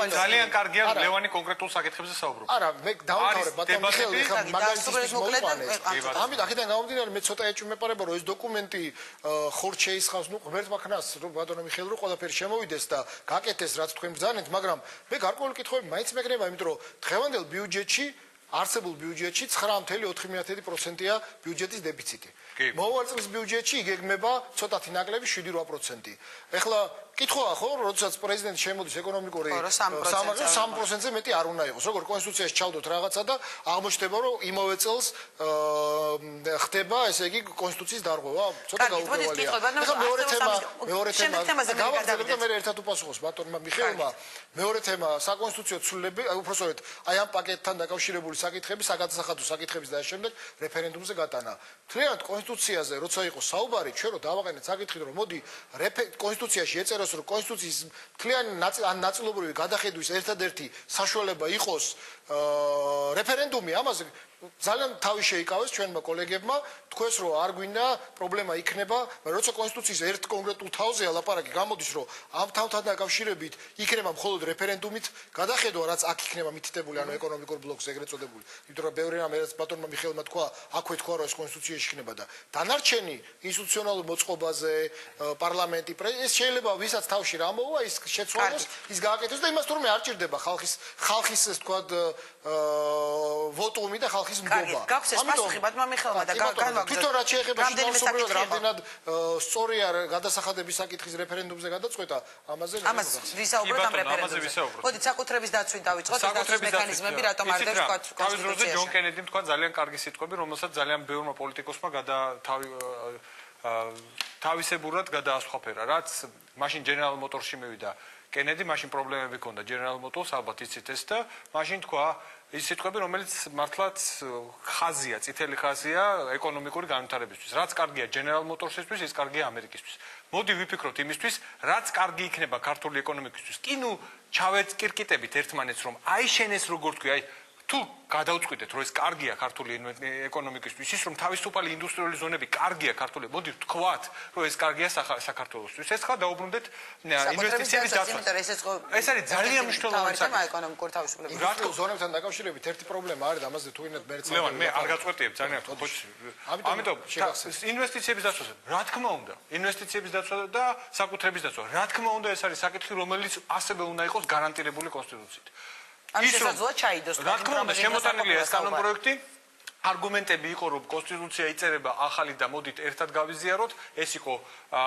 ძალიან კარგია ლევანი კონკრეტულ საკითხებზე საუბრობს. არა, მე დავთავრებ ბატონ მიხეილი, ხა მაგალითის მოვიყვანეთ. ამით აქედან გამომდინარე მე ცოტა მეპარება, რომ ეს დოკუმენტი ხორ შეისხავს, ნუ ღმერთმა ქნას, რომ ბატონო მიხეილი რო ყველაფერი შემოვიდეს და გაკეთეს რაც თქვენ ბრძანეთ, მაგრამ მე გარკვეული კითხვები მაინც მეკრება, იმიტომ რომ დღევანდელ ბიუჯეტში არსებულ ბიუჯეტში 9.4%-ია ბიუჯეტის დეფიციტი. მომავალ წლის ბიუჯეტში იგეგმება ცოტათი ნაკლები 7-8%. ეხლა კითხვა ხო, როდესაც პრეზიდენტი შემოდის ეკონომიკური 3%-ზე მეტი არ უნდა იყოს. როგორ კონსტიტუციაში ჩავდოთ რაღაცა და აღმოჩნდება, რომ იმავე წელს ხდება, ესე იგი, კონსტიტუციის დარღვევა. ცოტა გაუკვევალია. ეხლა მეორე თემაზე გავაგზავნებ მე ერთად უპასუხოს ბატონმა მიხეილმა. მეორე თემა საკონსტიტუციო ცვლილებები, უпростоრეთ, აი ამ პაკეტთან დაკავშირებული საკითხები, საგადასახადო საკითხების და შემდეგ რეფერენდუმზე გატანა. თლიანად კონსტიტუციაზე როცა იყო საუბარი, ჩვენ რო დავაყენეთ საკითხი, რომ მოდი კონსტიტუციაში ეწეროს, რომ კონსტიტუციის თლიანი ნაწილობრივი გადახედვის ერთადერთი საშუალება იყოს რეფერენდუმი, ამაზე ძალიან თავი შეიკავეს ჩვენმა კოლეგებმა, თქვენს რომ არ გვინდა პრობლემა იქნება, როცა კონსტიტუციის ერთ კონკრეტულ თავზეა ლაპარაკი, გამოდის რომ ამ თავთან დაკავშირებით იქნება მხოლოდ რეფერენდუმით გადახედვა, რაც აქ იქნება მითითებული, ანუ ეკონომიკურ ბლოკს ეგრეთ წოდებული. იმიტომ რომ ბევრი რამ ერთად ბატონმა მიხეილმა თქვა, აქვე თქვა რომ ეს კონსტიტუციაში იქნება და დანარჩენი ინსტიტუციონალურ მოწყობაზე, პარლამენტი, ეს შეიძლება ვისაც თავში რა მოვა, ის შეცვალოს, ის გააკეთოს და იმას თურმე არ ჭირდება ხალხის ეს თქვა ვოტუმი და ხალხის მგობა. გაგვცეს პასუხი ბატონმა მიხეილმა და განვაგრძელოთ. თვითონ რაც შეეხება შინაურსობრივად რამდენად სწორია გადასახადების საკითხის რეფერენდუმზე გადაწყვეტა, ამაზე ვისაუბროთ ამ რეფერენდუმზე. მოდით საკუთრების დაცვით დავიწყოთ, ეს მექანიზმები რატომ არ დევს თქვა თავის დროზე ჯონ კენედიმ თქვა ძალიან კარგი სიტყვები, რომელსაც ძალიან ბევრმა პოლიტიკოსმა თავისებურად გადაასხვაფერა, რაც მაშინ General Motors-ში მივიდა კენედი, მაშინ პრობლემები ჰქონდა General Motors, ალბათ იცით ეს და მაშინ თქვა ის სიტყვები, რომელიც მართლაც ხაზია, წითელი ხაზია ეკონომიკური განვითარებისთვის. რაც კარგია General Motors-ისთვის, ის კარგია ამერიკისთვის. მოდი ვიფიქროთ იმისთვის, რაც კარგი იქნება ქართული ეკონომიკისთვის. კი ნუ ჩავეწკირკიტებით ერთმანეთს, რომ აი შენ ეს როგორ თქვი, აი თუ გადავწყვიტეთ, რომ ეს კარგია ქართული ეკონომიკისთვის, ის რომ თავისუფალი ინდუსტრიული ზონები კარგია ქართული, მოდი ვთქვათ, რომ ეს კარგია საქართველოსთვის. ეს ხა დაუბრუნდეთ ინვესტიციების დაცვას. ეს არის ძალიან მნიშვნელოვანი თემა ეკონომიკური თავისუფლების. ქართულ ზონებთან დაკავშირებით ერთი პრობლემა არის და ამაზე თუ ვინმე მერც ლევან, მე არ გაწყვეტიებ ძალიან ხო. ამიტომ ინვესტიციების დაცვა, რა თქმა უნდა, ინვესტიციების დაცვა და საკუთრების დაცვა. რა თქმა უნდა, ეს არის საკითხი, რომელიც ასევე უნდა იყოს გარანტირებული კონსტიტუციით. რა თქმა უნდა, შემოტანილია ეს კანონპროექტი. არგუმენტები იყო, რომ კონსტიტუცია იწერება ახალი და მოდით ერთად გავიზიაროთ, ეს იყო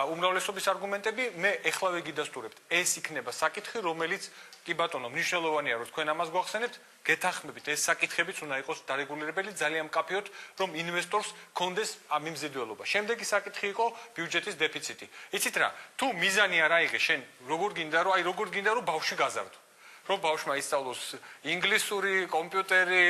უმრავლესობის არგუმენტები, მე ეხლავე გიდასტურებთ. ეს იქნება საკითხი, რომელიც კი ბატონო, მნიშვნელოვანია, რომ თქვენ ამას გვახსენებთ, გეთანხმებით, ეს საკითხებიც უნდა იყოს დარეგულირებელი, ძალიან მკაფიოდ, რომ ინვესტორს კონდეს მიმზიდველობა. შემდეგი საკითხი იყო ბიუჯეტის დეფიციტი. იცით რა, თუ მიზანი არ აიღე, შენ როგორ გინდა, რომ ბავშვი გაზარდო. რომ ბავშვმა ისწავლოს ინგლისური, კომპიუტერი,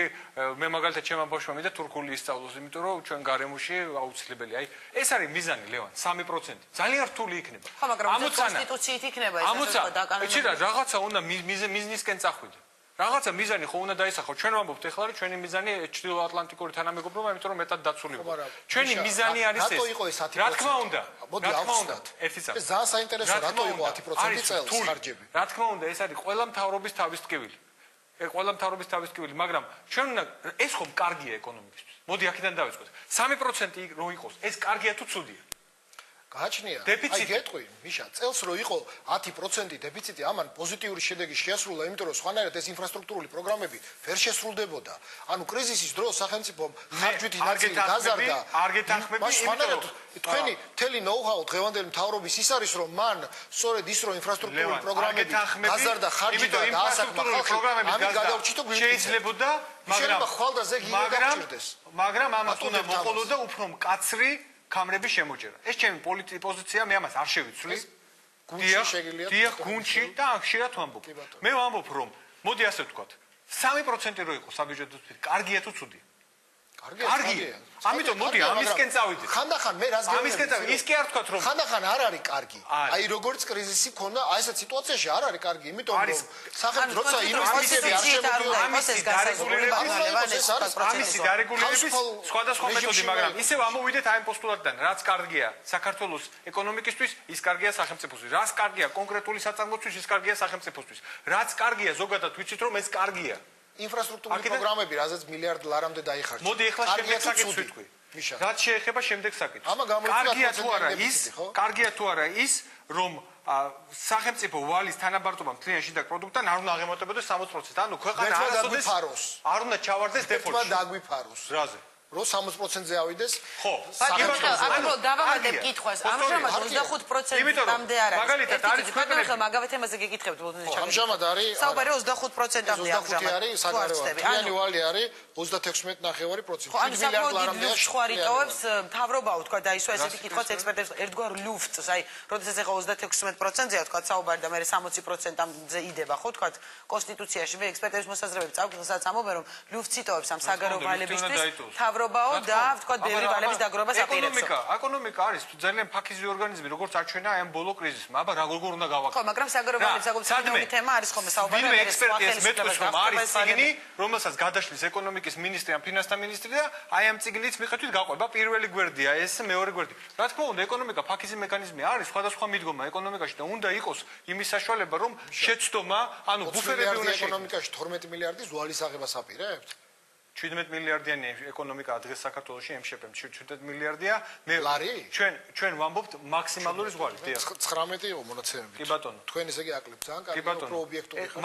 მე მაგალითად ჩემმა ბავშვმა მინდა თურქული ისწავლოს, იმიტომ რომ ჩვენ გარემოში აუცილებელია. აი, ეს არის მიზანი, ლევან, 3%. ძალიან რთული იქნება. ხო, მაგრამ კონსტიტუციით იქნება ეს ასე დაკანონებული. იცი რა, რაღაცა უნდა მიზნისკენ წახვიდე. რაღაცა მიზანი ხო უნდა დაისახო. ჩვენ ვამბობთ ეხლა, რომ ჩვენი მიზანი ჩრდილოატლანტიკური თანამეგობრობა, იმიტომ რომ მეტად დაცული ვიყო. ჩვენი მიზანი არის ეს. რატო იყო ეს 10%? რა თქმა უნდა. მოდი ავხსნათ. ეს ძალიან საინტერესოა, რატო იყო 10% წელს ხარჯები? რა თქმა უნდა, ეს არის ყველა მთავრობის თავის ტკივილი. ყველა მთავრობის თავის ტკივილი, მაგრამ ჩვენ უნდა ეს ხომ კარგია ეკონომიკისთვის. მოდი აქედან დავიწყოთ. 3% რო იყოს, ეს კარგია თუ ცუდია? გააჩნია. აი გეტყვი, მიშა, წელს რო იყო 10% დეფიციტი, ამან პოზიტიური შედეგი შეასრულა, იმიტომ რომ სხვანაირად ეს ინფრასტრუქტურული პროგრამები ვერ შესრულდებოდა. ანუ კრიზისის დროს სახელმწიფომ ხარჯვითი ნაწილი გაზარდა. არ გეთანხმები, იმიტომ რომ თქვენი მთელი ნოუ-ჰაუ დღევანდელი მთავრობის ის არის, რომ მან სწორედ ის რომ ინფრასტრუქტურული პროგრამები გაზარდა ხარჯი და დაასაკმა ხალხი, ამით გადავრჩითო შეიძლებოდა, მაგრამ ამას უნდა მოყოლოდა უფრო მკაცრი კამრების შემოჭერა. ეს ჩემი პოლიტიკური პოზიცია, მე ამას არ შევიცვლი. დიახ, გუნდში და ხშირად ვამბობ. მე ვამბობ, რომ მოდი ასე ვთქვათ, 3% რო იყოს საბიუჯეტო დეფიციტი, კარგია თუ ცუდია? კარგია. ამიტომ მოდი ამისკენ წავიდეთ. ხანდახან მე რას გამიგებია? ის კი არ თქვათ, რომ ხანდახან არ არის კარგი. აი როგორც კრიზისი ქონდა, აი ესეთ სიტუაციაში არ არის კარგი, იმიტომ რომ სახელმწიფო როცა ინვესტიციები არ შემოგვიყვება, ამისი დარეგულირების სხვადასხვა მეთოდი, მაგრამ ისევ ამოვიდეთ აი პოსტულატიდან, რაც კარგია საქართველოს ეკონომიკისთვის, ის კარგია სახელმწიფოსთვის. რაც კარგია კონკრეტული საწარმოისთვის, ის კარგია სახელმწიფოსთვის. რაც კარგია ზოგადად ვიცით, რომ ეს კარგია. ინფრასტრუქტურული პროგრამები, რაზეც მილიარდ ლარამდე დაიხარჯა. მოდი ახლა შემდეგ საკითხს ვიტყვი. რაც შეეხება შემდეგ საკითხს. კარგია თუ არა ის, რომ სახელმწიფო ვალის თანაბარტობა მთლიან შიდა პროდუქტთან არ უნდა აღემატებოდეს 60%. ანუ ქვეყანა არ უნდა ჩავარდეს დეფოლტში. დაგვიფაროს. რაზე? რომ 60%-ზე ავიდეს. ხო. ანუ დავამატებ კითხვას. ამჟამად 25%-მდე არ არის. მაგალითად არის ქვეყნები. მაგავე თემაზე გეკითხებთ ბოლომდე. ამჟამად არის საუბარი 25%-მდე ამჟამად. 25 არის საგარეო. თვიანი ვალი არის 36.9%. ხო, ანუ საკმაოდ დიდ სხვარი ტოვებს მთავრობა თქვა დაისვა ესეთი კითხვაც ექსპერტებს ერთგვარ ლუფტს, აი, როდესაც ეხა 36%-ზეა თქვა საუბარი და მე 60%-ამდე იდება, ხო, თქვა კონსტიტუციაში მე ექსპერტების მოსაზრებები წავკითხულსაც ამობენ რომ ლუფტს იტოვებს ამ საგარეო ვალებისთვის მთავრობაო და თქვა ბევრი ვალების დაგროვებას აპირებს. ეკონომიკა არის ძალიან ფაქიზი ორგანიზმი, როგორც აჩვენა ამ ბოლო კრიზისმა, აბა როგორ უნდა გავაკეთოთ. ხო, მაგრამ საგარეო ვალების საკუთრებული თემა არის ხოლმე საუბარი ვინმე ექსპერტი ეს მეტყვის რომ არის წიგნი, რომელსაც გადაშლის ეკონომიკის მინისტრი ან ფინანსთა მინისტრი და აი ამ წიგნით მიხედვით გაყვება პირველი გვერდია ეს მეორე გვერდი. რა თქმა უნდა, ეკონომიკა ფაქიზი მექანიზმი არის, სხვადასხვა მიდგომა ეკონომიკაში და უნდა იყოს იმის საშუალება რომ შეცდომა, ანუ ბუფერები უნდა შექმნას. ეკონომიკაში 12 მილიარდის ვალის აღებას აპირებთ? 17 მილიარდიანი ეკონომიკა დღეს საქართველოში ემშეპემ 17 მილიარდია. მე ჩვენ ვამბობთ მაქსიმალური ზღვარი, დიახ. 19 იყო მონაცემები. კი ბატონო. თქვენ ესე კი აკლებთ ძალიან კარგი პროობიექტური ხარ.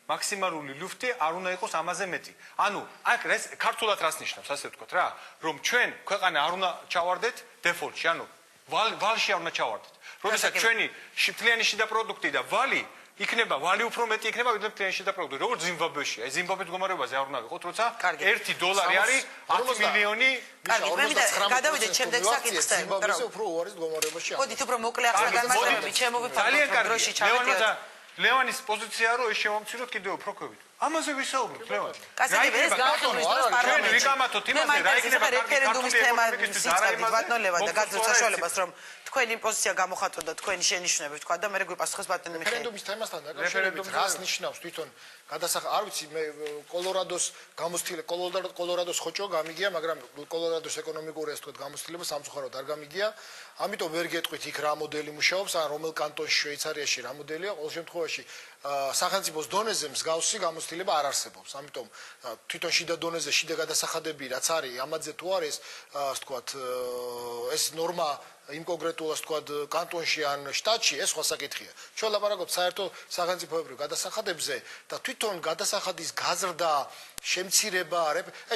მაქსიმალური ლუფტი არ უნდა იყოს ამაზე მეტი. ანუ აქ ეს ქართულად რას ნიშნავს, ასე ვთქვათ რა, რომ ჩვენ ქვეყანა არ უნდა ჩავარდეთ დეფოლტში, ანუ ვალში არ უნდა ჩავარდეთ. როდესაც ჩვენი მთლიანი შიდა პროდუქტი და ვალი იქნება ვალი უფრო მეტი იქნება ვიდრე მთლიანი შიდა პროდუქტი. როგორც ზიმბაბვეშია, ეს ზიმბაბვეს მდგომარეობაზე არ უნდა ვიყოთ, როცა $1 არის 10 მილიონი. კარგი, მე გადავიდეთ შემდეგ საკითხზე. ზიმბაბვეზე უფრო უარის მდგომარეობაში. მოდით უფრო მოკლე ახლა განმარტებები, ჩემო ვიფარგლოთ დროში ჩავედიოთ. ლევანის პოზიციაა რომ ეს შევამციროთ კიდევ უფრო ქვევით. ამაზე ვისაუბროთ, ლევან. კაცები, ეს განხილვის დროს პარლამენტში. ვიკამათოთ იმაზე, რა იქნება რეფერენდუმის თემა სიწყებით ბატონო ლევან და გაძლევთ საშუალებას რომ თქვენი პოზიცია გამოხატოთ და თქვენი შენიშვნები თქვა და მე გვიპასუხეს ბატონო მიხეილი. რეფერენდუმის თემასთან დაკავშირებით რას ნიშნავს თვითონ არ ვიცი მე კოლორადოს გამოცდილება კოლორადოს ხოჭო გამიგია, მაგრამ კოლორადოს ეკონომიკური ასე ვთქვათ გამოცდილება სამწუხაროდ არ გამიგია. ამიტომ ვერ გეტყვით იქ რა მოდელი მუშაობს, ან რომელ კანტონში შვეიცარიაში რა მოდელია, ყოველ შემთხვევაში სახელმწიფოს დონეზე მსგავსი გამოცდილება არ არსებობს. ამიტომ თვითონ შიდა დონეზე შიდა გადასახადები რაც არის, ამაზე თუ არის, ასე ვთქვათ, ეს ნორმა იმ კონკრეტულ ასე ვთქვათ კანტონში ან შტატში ეს სხვა საკითხია. ჩვენ ლაპარაკობთ საერთო სახელმწიფოებრივ გადასახადებზე და თვითონ გადასახადის გაზრდა, შემცირება,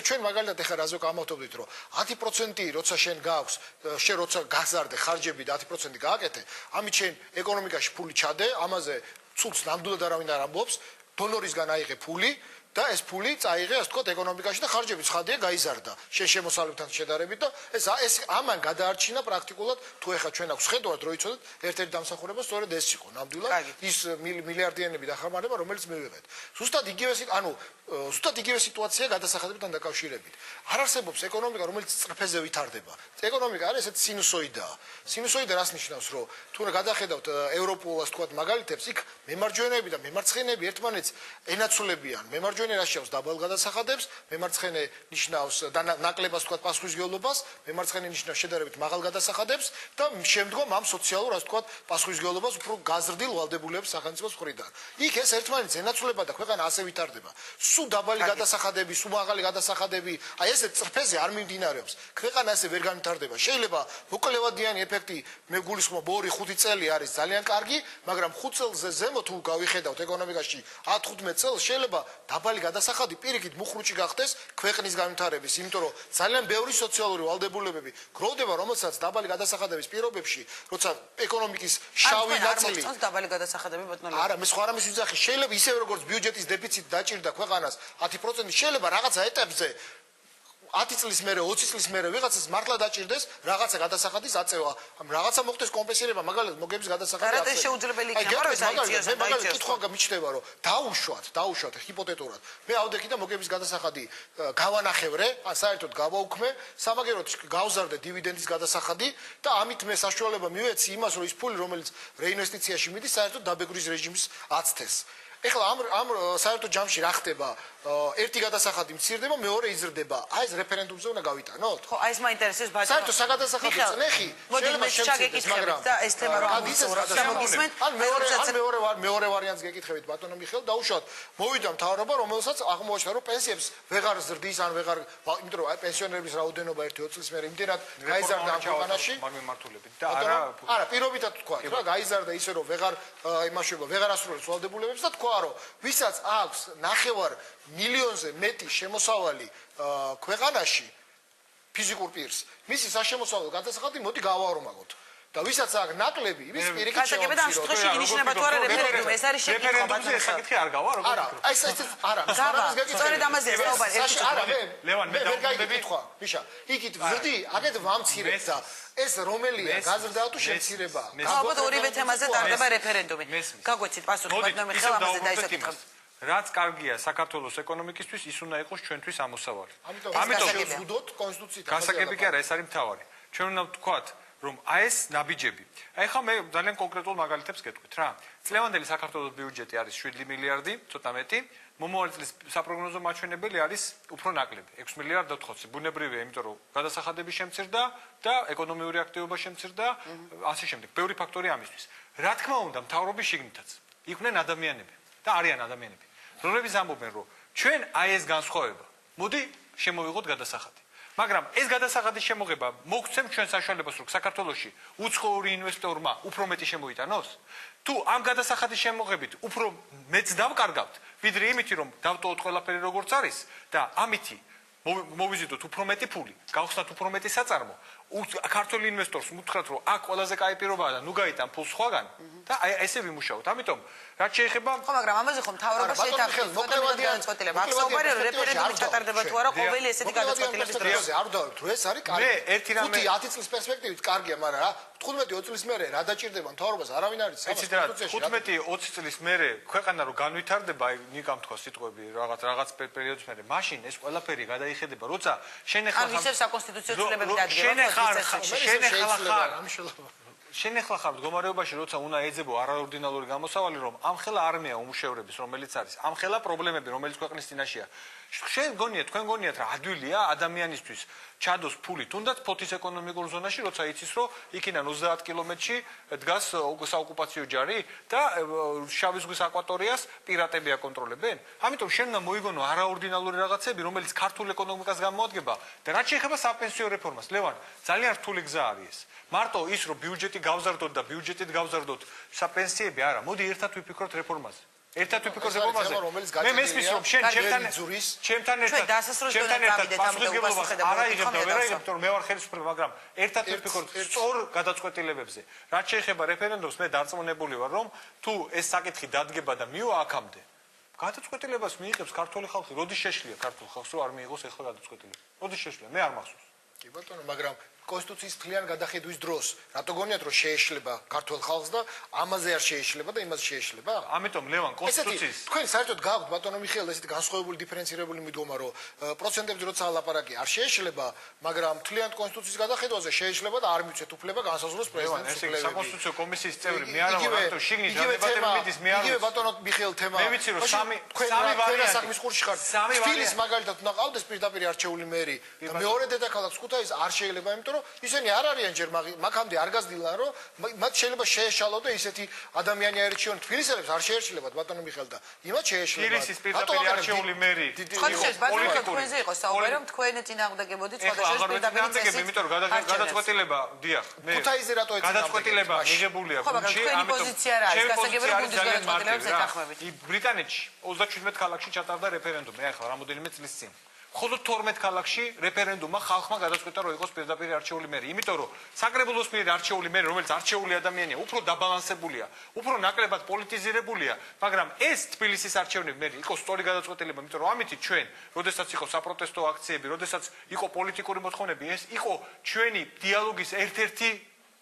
ჩვენ მაგალითად ეხლა რაზე გამოვთობდით რომ 10% როცა შენ გაქვს, შენ როცა გაზარდე ხარჯები და 10% გააკეთე, ამით შენ ეკონომიკაში ფული ჩადე, ამაზე ცუც ნამდვილად არავინ არ ამბობს, დონორისგან აიღე ფული და ეს ფული წაიღე, ასე ვთქვათ, ეკონომიკაში და ხარჯები ცხადია გაიზარდა. შენ შემოსავლებთან შედარებით და ეს ამან გადაარჩინა პრაქტიკულად, თუ ეხლა ჩვენ აქვს ხედავთ, რომ იცოდეთ, ერთ-ერთი დამსახურება სწორედ ეს იყო, ნამდვილად ის მილიარდიანები დახმარება, რომელიც მივიღეთ. ზუსტად იგივე სიტუაცია გადასახადებთან დაკავშირებით. არ არსებობს ეკონომიკა, რომელიც წრფეზე ვითარდება. ეკონომიკა არის ესეთ სინუსოიდაა. სინუსოიდა რას ნიშნავს, რომ თუ გადახედავთ ევროპულ, ასე ვთქვათ, მაგალითებს, იქ მემარჯვენეები და მემარცხენეები ერთმანეთს ენაცვლებიან. მემარჯვენე რაშიავს დაბალ გადასახადებს, მემარცხენე ნიშნავს და ნაკლებ, ასე ვთქვათ, პასუხისმგებლობას, მემარცხენე ნიშნავს შედარებით მაღალ გადასახადებს და შემდგომ ამ სოციალურ, ასე ვთქვათ, პასუხისმგებლობას უფრო გაზრდილ ვალდებულებს სახელმწიფოს მხრიდან. იქ ეს ერთმანეთს ენაცვლება და ქვეყანა ასე ვითარდება. სულ დაბალი გადასახადები, სულ მაღალი გადასახადები, აი ესე წრფეზე არ მიმდინარეობს. ქვეყანა ასე ვერ განვითარდება. შეიძლება მოკლევადიანი ეფექტი მე გულისხმობ 2-5 წელი არის ძალიან კარგი, მაგრამ 5 წელზე ზემო თუ გავიხედავთ ეკონომიკაში 10-15 წელს შეიძლება დაბალი გადასახადი პირიქით მუხრუჭი გახდეს ქვეყნის განვითარების, იმიტომ რომ ძალიან ბევრი სოციალური ვალდებულებები გროვდება, რომელსაც დაბალი გადასახადების პირობებში, როცა ეკონომიკის შავი ნაწილი დაბალი გადასახადები ბატონო. არა, მე სხვა რამის ვიძახი, შეიძლება ისევე როგორც ბიუჯეტის დეფიციტი დაჭირდა ქვეყანას 10%, შეიძლება რაღაცა ეტაპზე 10 წლის მერე, 20 წლის მერე ვიღაცას მართლა დაჭირდეს რაღაცა გადასახადის აწევა. ამ რაღაცა მოხდეს კომპენსირება, მაგალითად მოგების გადასახადი აწევა. არა, ეს შეუძლებელი იქნება, რომ ეს აიწიოს. მე მაგალითად კითხვა გამიჩნდება, რომ დაუშვათ ჰიპოთეტურად. მე ავდექი და მოგების გადასახადი გავანახევრე, ან საერთოდ გავაუქმე, სამაგეროდ გავზარდე დივიდენდის გადასახადი და ამით მე საშუალება მივეცი იმას, რომ ის ფული, რომელიც რეინვესტიციაში მიდის, საერთოდ დაბეგვრის რეჟიმს აცთეს. ეხლა ამ საერთო ჯამში რა ხდება? ერთი გადასახადი მცირდება, მეორე იზრდება. აი ეს რეფერენდუმზე უნდა გავიტანოთ? ხო, აი ეს მაინტერესებს ბატონო. საერთო საგადასახადი წნეხი შეიძლება შემცირდეს, მაგრამ და ეს თემა რომ გამოგისმენთ, მეორე ვარიანტს გეკითხებით ბატონო მიხეილ, დაუშვათ მოვიდა მთავრობა, რომელსაც აღმოაჩნდა, რომ პენსიებს ვეღარ ზრდის, ან ვეღარ, იმიტომ რომ აი პენსიონერების რაოდენობა 1-2 წლის მერე იმდენად გაიზარდა ამ ქვეყანაში. მართულებით და არა, პირობითად თქვა, რა გაიზარდა ისე რომ ვეღარ იმაშობა, ვეღარ ასრულებს ვალდებულებებს და თქვა ითხოვა რომ ვისაც აქვს 9 მილიონზე მეტი შემოსავალი ქვეყანაში ფიზიკურ პირს მისი საშემოსავლო გადასახადი მოდი გავაორმაგოთ და ვისაც აქვს ნაკლები იმის პირიქით გასაგებია და ამ შემთხვევაში ინიშნება თუ არა რეფერენდუმი ეს არის შეკითხვა ბატონო საკითხი არ გავა როგორ არა აი არა სწორედ ამაზეა საუბარი არა ლევან მე დავუმდები ვიშა იქით ვზრდი აგეთ ვამცირებ და ეს რომელია გაზრდა თუ შემცირება ალბათ ორივე თემაზე ტარდება რეფერენდუმი გაგვეცით პასუხი ბატონო მიხეილ ამაზე დაისაკითხებ რაც კარგია საქართველოს ეკონომიკისთვის ის უნდა იყოს ჩვენთვის ამოსავალი ამიტომ შევძღუდოთ კონსტიტუციით გასაგები კი არა ეს არის მთავარი ჩვენ უნდა ვთქვათ რომ ეს ნაბიჯები. აი ხა მე ძალიან კონკრეტულ მაგალითებს გეტყვით რა. წლევანდელი საქართველოს ბიუჯეტი არის 7 მილიარდი, ცოტა მეტი. მომავალი წლის საპროგნოზო მაჩვენებელი არის უფრო ნაკლები, 6 მილიარდ 400. ბუნებრივია, იმიტომ რომ გადასახადები შემცირდა და ეკონომიური აქტივობა შემცირდა, ასე შემდეგ. ბევრი ფაქტორი ამისთვის. რა თქმა უნდა, მთავრობის შიგნითაც იყვნენ ადამიანები და არიან ადამიანები, რომლებიც ამბობენ, რომ ჩვენ აი ეს განსხვავება. მოდი შემოვიღოთ გადასახადი. მაგრამ ეს გადასახადის შემოღება მოგცემ ჩვენ საშუალებას რომ საქართველოში უცხოური ინვესტორმა უფრო მეტი შემოიტანოს თუ ამ გადასახადის შემოღებით უფრო მეც დავკარგავთ ვიდრე იმითი რომ დავტოვოთ ყველაფერი როგორც არის და ამითი მოვიზიდოთ უფრო მეტი ფული გავხსნათ უფრო მეტი საწარმო ქართული ინვესტორს მუთხრათ რომ აქ ყველაზე კაი პირობაა და ნუ გაიტან ფულს სხვაგან და აი ესე ვიმუშაოთ ამიტომ რაც შეეხება ხო მაგრამ ამაზე ხომ მთავრობა შეეთანხმება გადაწყვეტილება აქ საუბარია რომ რეფერენდუმი ჩატარდება თუ არა ყოველი ესეთი გადაწყვეტილების დროს არ ვდავთ რომ ეს არის კარგი 5-10 წლის პერსპექტივით კარგია მაგრამ რა 15-20 წლის მერე რა დაჭირდება მთავრობას არავინ არის სამას 15-20 წლის მერე ქვეყანა რომ განვითარდება აი ნიკამ თქვა სიტყვები რაღაც პერიოდის მერე მაშინ ეს ყველაფერი გადაიხედება როცა შენ ახლა ან ისევ საკონსტიტუციო ცვლილებები დადგება შენ ახლა ხარ მდგომარეობაში როცა უნდა ეძებო არაორდინალური გამოსავალი რომ ამხელა არმია უმუშევრების რომელიც არის ამხელა პრობლემები რომელიც ქვეყნის წინაშეა შენ გონიათ თქვენ გონიათ რა ადვილია ადამიანისთვის ჩადოს ფული თუნდაც ფოთის ეკონომიკურ ზონაში როცა იცის რომ იქიდან 30 კილომეტრში დგას საოკუპაციო ჯარი და შავი ზღვის აკვატორიას პირატები აკონტროლებენ ამიტომ შენ უნდა მოიგონო არაორდინალური რაღაცები რომელიც ქართულ ეკონომიკას გამოადგება და რაც შეეხება საპენსიო რეფორმას ლევან ძალიან რთული გზა არის ეს მარტო ის რომ ბიუჯეტი გავზარდოთ და ბიუჯეტით გავზარდოთ საპენსიები არა მოდი ერთად ვიფიქროთ რეფორმაზე ერთად ვიფიქროთ რეფორმაზე მე მესმის რომ შენ ჩემთან ერთად პასუხისმგებლობას არ აიღებ და ვერ აიღებ თორემ მე ვარ ხელისუფლება მაგრამ ერთად ვიფიქროთ სწორ გადაწყვეტილებებზე რაც შეეხება რეფერენდუმს მე დარწმუნებული ვარ რომ თუ ეს საკითხი დადგება და მივა აქამდე გადაწყვეტილებას მიიღებს ქართული ხალხი როდის შეშლია ქართულ ხალხს რომ არ მიიღოს ეხლა გადაწყვეტილება როდის შეშლია მე არ მახსოვს კი ბატონო მაგრამ კონსტიტუციის თლიან გადახედვის დროს რატო გონიათ რომ შეეშლება ქართულ ხალხს და ამაზე არ შეეშლება და იმაზე შეეშლება? ამიტომ ლევან კონსტიტუციის თქვენ საერთოდ გაქვთ ბატონო მიხეილ ესეთი განსხვავებული დიფერენცირებული მიდგომა რომ პროცენტებზე როცა ლაპარაკი არ შეეშლება, მაგრამ თლიან კონსტიტუციის გადახედვაზე შეეშლება და არ მიცეთ უფლება განსაზღვროს პრეზიდენტის უფლებები. საკონსტიტუციო კომისიის წევრი მე არ ვარ, ამიტომ შიგნით დაბატები მიდის მე არ ვარ. იგივე ბატონო მიხეილ თემა. მე ვიცი რომ სამი ვარიანტი საქმის ყურში ხარ. თბილისის მაგალითად უნდა ყავდეს პირდაპირ არჩეული მერი და მეორე დედაქალაქ ქუთაისს არ შეიძლება, იმიტომ რომ ისინი არ არიან ჯერ მაგამდე არ გაზრდილან რომ მათ შეიძლება შეეშალო და ისეთი ადამიანი აერჩიონ თბილისელებს არ შეერჩილებათ ბატონო მიხეილ და იმათ შეეშლებათ თბილისის პირდაპირ არჩეული მერი ხალხის ბატონო თქვენზე იყო საუბარი რომ თქვენ წინააღმდეგებოდით სხვადასხვა პირდაპირ წესით იმიტომ რომ გადაწყვეტილება დიახ მე ქუთაისზე რატო ეცინააღმდეგებთ გადაწყვეტილება მიღებულია გუნდში ამიტომ პოზიცია რა არის გასაგებია გუნდის გადაწყვეტილებას ეთანხმებით ბრიტანეთში 37 ქალაქში ჩატარდა რეფერენდუმი ახლა რამოდენიმე წლის წინ მხოლოდ 12 ქალაქში რეფერენდუმმა ხალხმა გადაწყვეტა რომ იყოს პირდაპირ არჩეული მერი. იმიტომ რომ საკრებულოს მიერ არჩეული მერი, რომელიც არჩეული ადამიანია, უფრო დაბალანსებულია, უფრო ნაკლებად პოლიტიზირებულია, მაგრამ ეს თბილისის არჩეული მერი იყო სწორი გადაწყვეტილება, იმიტომ რომ ამით ჩვენ, როდესაც იყო საპროტესტო აქციები, როდესაც იყო პოლიტიკური მოთხოვნები, ეს იყო ჩვენი დიალოგის ერთ-ერთი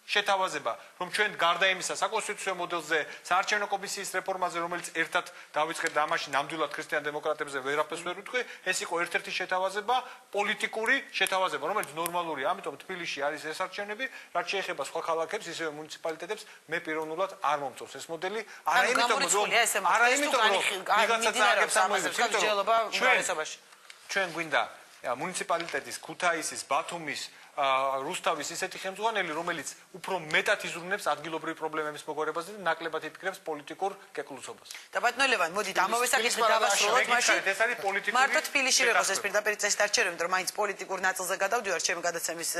შეთავაზება, რომ ჩვენ გარდა იმისა საკონსტიტუციო მოდელზე, საარჩევნო კომისიის რეფორმაზე, რომელიც ერთად დავიწყეთ და ამაში ნამდვილად ქრისტიან დემოკრატებზე ვერაფერს ვერ ვიტყვი, ეს იყო ერთ-ერთი შეთავაზება, პოლიტიკური შეთავაზება, რომელიც ნორმალურია. ამიტომ თბილისში არის ეს არჩევნები, რაც შეეხება სხვა ქალაქებს, ისევე მუნიციპალიტეტებს, მე პიროვნულად არ მომწონს ეს მოდელი, არა იმიტომ რომ ვიღაცა წააგებს ამოიღებს, ჩვენ გვინდა მუნიციპალიტეტის, ქუთაისის, ბათუმის რუსთავის ისეთი ხელმძღვანელი, რომელიც უფრო მეტად იზრუნებს ადგილობრივი პრობლემების მოგვარებაზე და ნაკლებად იფიქრებს პოლიტიკურ კეკლუცობას. და ბატონო ლევან, მოდით ამავე საკითხი დავასრულოთ მაშინ. ეს არის პოლიტიკური მარტო თბილისში როგორც ეს პირდაპირ წესით არ ჩერებთ, რომ მაინც პოლიტიკურ ნაწილზე გადავდივართ ჩემი გადაცემის